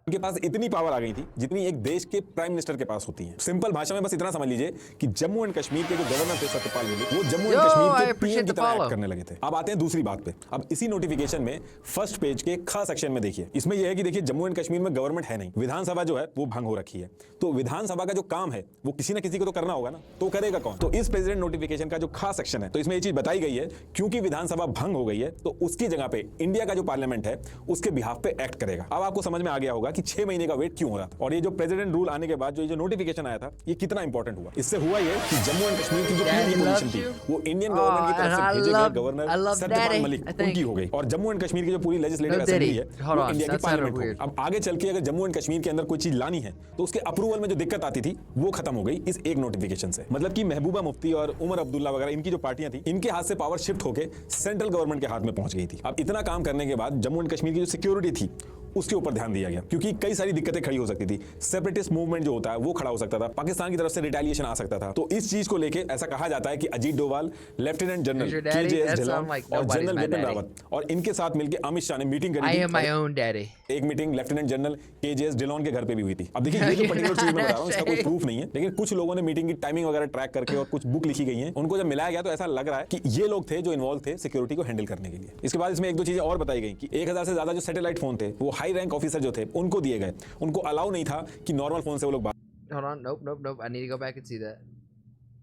उनके पास इतनी पावर आ गई थी जितनी एक देश के प्राइम मिनिस्टर के पास होती है। सिंपल भाषा में बस इतना समझ लीजिए कि जम्मू एंड कश्मीर के जो गवर्नर थे सत्यपाल मलिक, वो जम्मू एंड कश्मीर के पीएम की तरह एक्ट करने लगे थे। अब आते हैं दूसरी बात पे। अब इसी नोटिफिकेशन में फर्स्ट पेज के खा सेक्शन में देखिए, इसमें यह है कि देखिए जम्मू एंड कश्मीर में गवर्नमेंट है नहीं, विधानसभा जो है वो भंग हो रखी है। तो विधानसभा का जो काम है वो किसी ना किसी को तो करना होगा ना, तो करेगा कौन? तो इस प्रेसिडेंट नोटिफिकेशन का जो खास सेक्शन है, तो इसमें ये चीज बताई गई है क्योंकि विधानसभा भंग हो गई है तो उसकी जगह पे इंडिया का जो पार्लियामेंट है उसके बिहाफ पे एक्ट करेगा। अब आपको समझ में आ गया होगा कि 6 महीने का वेट क्यों हो रहा था, और ये जो प्रेसिडेंट रूल आने के बाद जो नोटिफिकेशन आया था ये कितना इंपॉर्टेंट हुआ। इससे हुआ ये कि जम्मू एंड कश्मीर की जो पोजीशन थी वो इंडियन गवर्नमेंट की तरफ से भेजे गए गवर्नर सत्यपाल मलिक उनकी हो गई, और जम्मू एंड कश्मीर की जो पूरी लेजिस्लेटिव असेंबली है वो इंडिया की पार्लियामेंट हो गई। अब आगे चल के अगर जम्मू एंड कश्मीर के अंदर कोई चीज लानी है तो उसके अप्रूवल में जो दिक्कत आती थी वो खत्म हो गई इस एक नोटिफिकेशन से। मतलब कि महबूबा मुफ्ती और उमर अब्दुल्ला वगैरह इनकी जो पार्टियां थी इनके हाथ से पावर शिफ्ट होकर सेंट्रल गवर्नमेंट के हाथ में पहुंच गई थी। अब इतना काम करने के बाद जम्मू एंड कश्मीर की जो सिक्योरिटी थी उसके ऊपर ध्यान दिया गया, क्योंकि कई सारी दिक्कतें खड़ी हो सकती थी। सेपरेटिस्ट मूवमेंट जो होता है वो खड़ा हो सकता था, पाकिस्तान की तरफ से रिटेलिएशन आ सकता था। तो इस चीज को लेके ऐसा कहा जाता है कि Ajit Doval, lieutenant general KJS Dhillon और जनरल बिपिन रावत और इनके साथ मिलकर अमित शाह ने मीटिंग करी थी। एक meeting lieutenant general KJS Dhillon के घर पे भी हुई थी। अब देखिए ये जो पर्टिकुलर चीज मैं बता रहा हूं इसका कोई प्रूफ नहीं है, लेकिन कुछ लोगों ने मीटिंग की टाइमिंग वगैरह ट्रैक करके और कुछ बुक लिखी गई हैं, उनको जब मिलाया गया तो ऐसा लग रहा है कि ये लोग थे जो इन्वॉल्व थे सिक्योरिटी को हैंडल करने के लिए। इसके बाद इसमें एक दो चीजें और बताई गई कि 1000 से ज्यादा जो सैटेलाइट फोन थे वो हाई रैंक ऑफिसर जो थे उनको दिए गए। उनको अलाउ नहीं था कि नॉर्मल फोन से वो लोग बात। Hold on, nope. I need to go back and see that.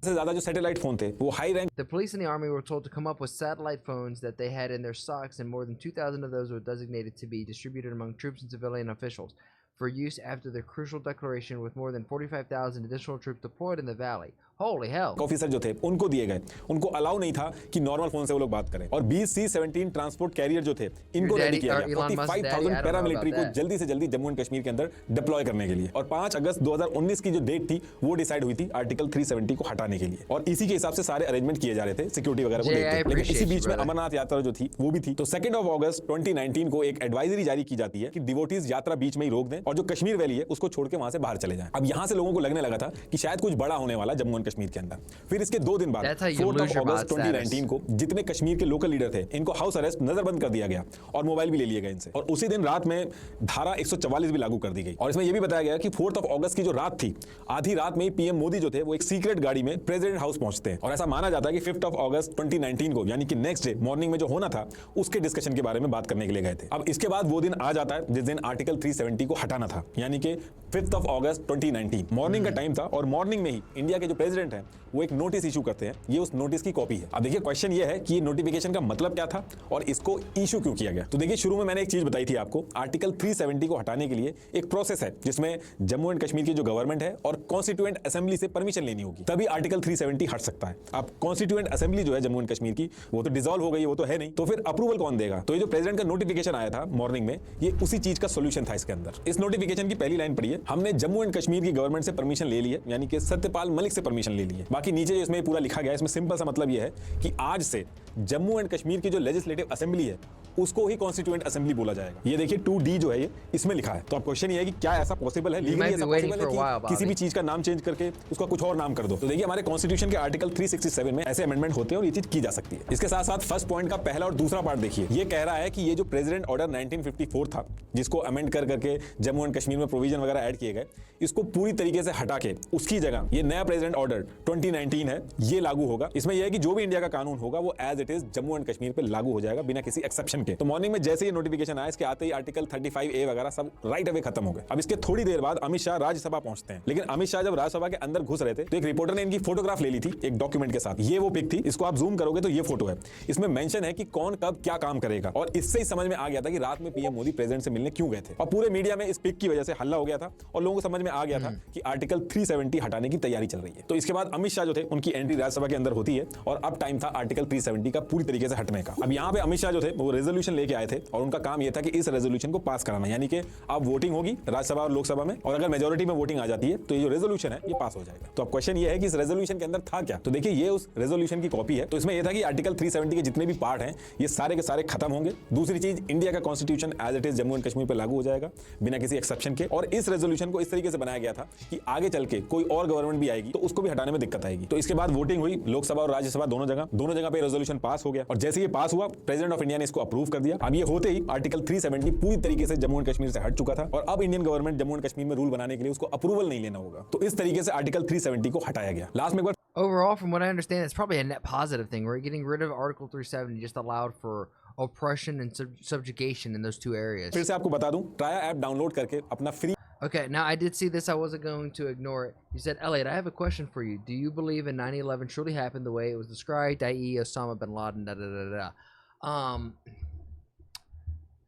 से ज्यादा जो सैटेलाइट फोन थे वो high rank. The police and the army were told to come up with satellite phones that they had in their stocks, and more than 2,000 of those were designated to be distributed among troops and civilian officials for use after their crucial declaration, with more than 45,000 additional troops deployed in the valley. Holy hell! Officer जो थे उनको दिए गए, उनको allow नहीं था कि normal phone से वो लोग बात करें। और 20 C-17 ट्रांसपोर्ट कैरियर जो थे इनको रेडी किया गया 45,000 पैरामिलिट्री को जल्दी से जल्दी जम्मू एंड कश्मीर के अंदर डिप्लॉय करने के लिए। और 5 अगस्त 2019 की जो डेट थी वो डिसाइड हुई थी आर्टिकल 370 को हटाने के लिए, और इसी के हिसाब से सारे अरेंजमेंट किए जा रहे थे सिक्योरिटी वगैरह को लेकर। लेकिन इसी बीच में अमरनाथ यात्रा जो थी वो भी थी। तो 2 अगस्त 2019 को एक एडवाइजरी जारी की जाती है कि डिवोटीज यात्रा बीच में ही रोक दें और जो कश्मीर वैली है उसको छोड़ के वहां से बाहर चले जाएं। अब यहां से लोगों को लगने लगा था कि शायद कुछ बड़ा होने वाला जम्मू एंड कश्मीर के अंदर। फिर इसके 2 दिन बाद 4 अगस्त 2019 को जितने कश्मीर के लोकल लीडर थे इनको हाउस अरेस्ट नजरबंद कर दिया गया और मोबाइल भी ले लिए गए इनसे। और उसी दिन रात में धारा 144 भी लागू कर दी गई। और इसमें यह भी बताया गया कि 4 अगस्त की जो रात थी, आधी रात में ही पीएम मोदी जो थे वो एक सीक्रेट गाड़ी में प्रेसिडेंट हाउस पहुंचते हैं। और ऐसा माना जाता है कि 5 अगस्त 2019 को यानी कि नेक्स्ट डे मॉर्निंग में जो होना था उसके डिस्कशन के बारे में बात करने के लिए गए थे। अब इसके बाद वो दिन आ जाता है जिस दिन आर्टिकल 370 को हटाना था, यानी कि 5 अगस्त 2019 मॉर्निंग का टाइम था। और मॉर्निंग में ही इंडिया के जो प्रेसिडेंट हैं वो एक नोटिस इशू करते हैं। ये उस नोटिस की कॉपी है। अब देखिए क्वेश्चन ये है कि ये नोटिफिकेशन का मतलब क्या था और इसको इशू क्यों किया गया। तो देखिए शुरू में मैंने एक चीज बताई थी आपको, आर्टिकल 370 को हटाने के लिए एक प्रोसेस है जिसमें जम्मू एंड कश्मीर की जो गवर्नमेंट है और कॉन्स्टिट्यूएंट असेंबली से परमिशन लेनी होगी, तभी आर्टिकल 370 हट सकता है। अब कॉन्स्टिट्यूएंट असेंबली जो है जम्मू एंड कश्मीर की वो तो डिसॉल्व हो गई, वो तो है नहीं, तो फिर अप्रूवल कौन देगा। तो ये जो प्रेसिडेंट का नोटिफिकेशन आया था मॉर्निंग में, ये उसी चीज का सोल्यूशन था इसके अंदर। इस नोटिफिकेशन की पहली लाइन पढ़िए, हमने जम्मू एंड कश्मीर की गवर्नमेंट से परमिशन ले ली है, यानी कि सत्यपाल मलिक से परमिशन ले ली है। बाकी नीचे जो इसमें पूरा लिखा गया है इसमें सिंपल सा मतलब यह है कि आज से जम्मू एंड कश्मीर की जो लेजिस्लेटिव असेंबली है उसको ही कॉन्स्टिट्यूएंट असेंबली बोला जाएगा। ये देखिए 2D जो है ये इसमें लिखा है। तो अब क्वेश्चन ये है कि क्या ऐसा पॉसिबल है, लीगली ऐसा पॉसिबल है कि किसी भी चीज का नाम चेंज करके उसका कुछ और नाम कर दो। तो देखिए हमारे कॉन्स्टिट्यूशन के आर्टिकल 367 में ऐसे अमेंडमेंट होते हैं और ये चीज की जा सकती है। इसके साथ साथ फर्स्ट पॉइंट का पहला और दूसरा पार्ट देखिए, ये कह रहा है कि ये जो प्रेसिडेंट ऑर्डर 1954 था जिसको अमेंड कर करके जम्मू एंड कश्मीर में प्रोविजन वगैरह ऐड किए गए, इसको पूरी तरीके से हटा के उसकी जगह ये नया प्रेसिडेंट ऑर्डर 2019 है ये लागू होगा। इसमें यह है कि जो भी इंडिया का कानून होगा वो as it is Jammu and Kashmir पे लागू हो जाएगा बिना किसी एक्सेप्शन के। तो मॉर्निंग में जैसे ये नोटिफिकेशन आया इसके आते ही आर्टिकल 35A वगैरह सब राइट अवे खत्म हो गए। अब इसके थोड़ी देर बाद अमित शाह राज्यसभा पहुंचते हैं, लेकिन अमित शाह जब राज्यसभा के अंदर घुस रहे थे तो एक रिपोर्टर ने इनकी फोटोग्राफ ले ली थी एक डॉक्यूमेंट के साथ। ये वो पिक थी, इसको आप जूम करोगे तो ये फोटो है। इसमें मेंशन है कि कौन कब क्या काम करेगा, और इससे ही समझ में आ गया था कि रात में पीएम मोदी प्रेसिडेंट से मिलने क्यों गए थे। और पूरे मीडिया में इस पिक की वजह से हल्ला हो गया था और लोगों को समझ में आ गया था कि आर्टिकल 370 हटाने की तैयारी चल रही है। तो इसके बाद अमित शाह जो थे उनकी एंट्री राज्यसभा के अंदर होती है और अब टाइम था आर्टिकल 370 का पूरी तरीके से हटने का। अब यहाँ पे अमित शाह जो थे वो रेजोल्यूशन रेजोल्यूशन लेके आए थे और उनका काम यह था कि इस रेजोल्यूशन को पास कराना, यानी कि अब वोटिंग होगी राज्यसभा और लोकसभा में, और अगर मेजोरिटी में वोटिंग आ जाती है तो ये जो रेजोल्यूशन है ये पास हो जाएगा। तो अब क्वेश्चन ये है कि इस रेजोल्यूशन के अंदर था क्या। तो देखिए ये उस रेजोल्यूशन की कॉपी है। तो इसमें यह था कि आर्टिकल 370 के जितने भी पार्ट हैं ये सारे के सारे खत्म होंगे। दूसरी चीज, इंडिया का constitution as it is Jammu and Kashmir पर लागू हो जाएगा बिना किसी एक्सेप्शन के। और इस रेजोल्यूशन को इस तरीके से बनाया गया था कि आगे चल के कोई और गवर्नमेंट भी आएगी तो उसको भी हटाने में दिक्कत आएगी। तो इसके बाद वोटिंग हुई लोकसभा और राज्यसभा दोनों जगह पे रेजोल्यूशन पास हो गया। और जैसे ये पास हुआ, प्रेसिडेंट ऑफ इंडिया ने इसको अप्रूव कर दिया। अब ये होते ही आर्टिकल 370 पूरी तरीके से जम्मू एंड कश्मीर से हट चुका था और अब Indian government Jammu and Kashmir में रूल बनाने के लिए उसको अप्रूवल नहीं लेना होगा। तो इस तरीके से आर्टिकल 370 को हटाया गया। लास्ट में एक बार Overall, from what I understand, it's probably a net positive thing, right? Getting rid of Article 370 just allowed for oppression and subjugation in those two areas. फिर से आपको बता दूं, ट्राया ऐप डाउनलोड करके अपना free Okay, now I did see this. I wasn't going to ignore it. You said, Elliot, I have a question for you. Do you believe in 9/11 truly happened the way it was described, i.e., Osama bin Laden, da da da da?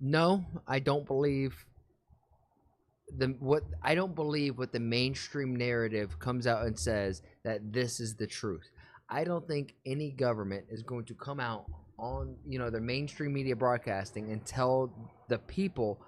No, I don't believe I don't believe what the mainstream narrative comes out and says that this is the truth. I don't think any government is going to come out on their mainstream media broadcasting and tell the people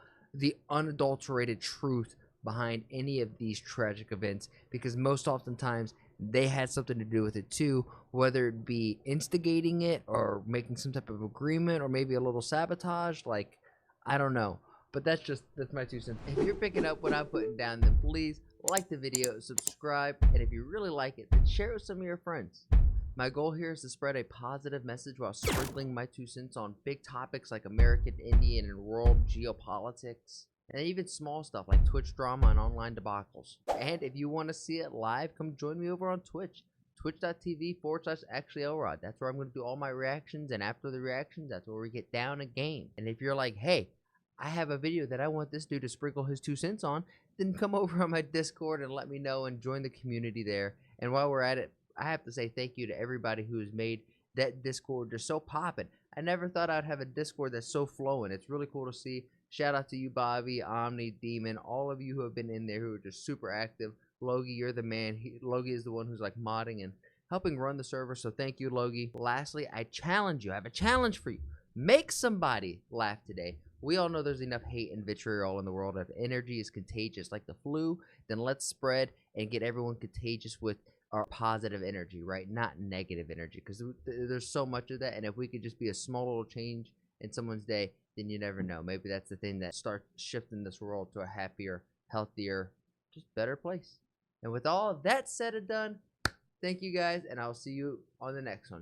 the unadulterated truth behind any of these tragic events, because most oftentimes they had something to do with it too, whether it be instigating it or making some type of agreement or maybe a little sabotage. Like, I don't know, but that's my 2 cents. If you're picking up what I'm putting down, then please like the video, subscribe, and if you really like it, then share it with some of your friends. My goal here is to spread a positive message while sprinkling my 2 cents on big topics like American, Indian, and world geopolitics, and even small stuff like Twitch drama and online debacles. And if you want to see it live, come join me over on Twitch. Twitch.tv/ActuallyElrod. That's where I'm going to do all my reactions, and after the reactions, that's where we get down a game. And if you're like, hey, I have a video that I want this dude to sprinkle his 2 cents on, then come over on my Discord and let me know and join the community there. And while we're at it, I have to say thank you to everybody who has made that Discord just so poppin'. I never thought I'd have a Discord that's so flowing. It's really cool to see. Shout out to you, Bobby, Omni, Demon, all of you who have been in there who are just super active. Logie, you're the man. Logie is the one who's like modding and helping run the server, so thank you, Logie. Lastly, I challenge you. I have a challenge for you. Make somebody laugh today. We all know there's enough hate and vitriol in the world. If energy is contagious like the flu, then let's spread and get everyone contagious with our positive energy, right? Not negative energy, because there's so much of that. And if we could just be a small little change in someone's day, then you never know. Maybe that's the thing that starts shifting this world to a happier, healthier, just better place. And with all of that said and done, thank you guys, and I'll see you on the next one.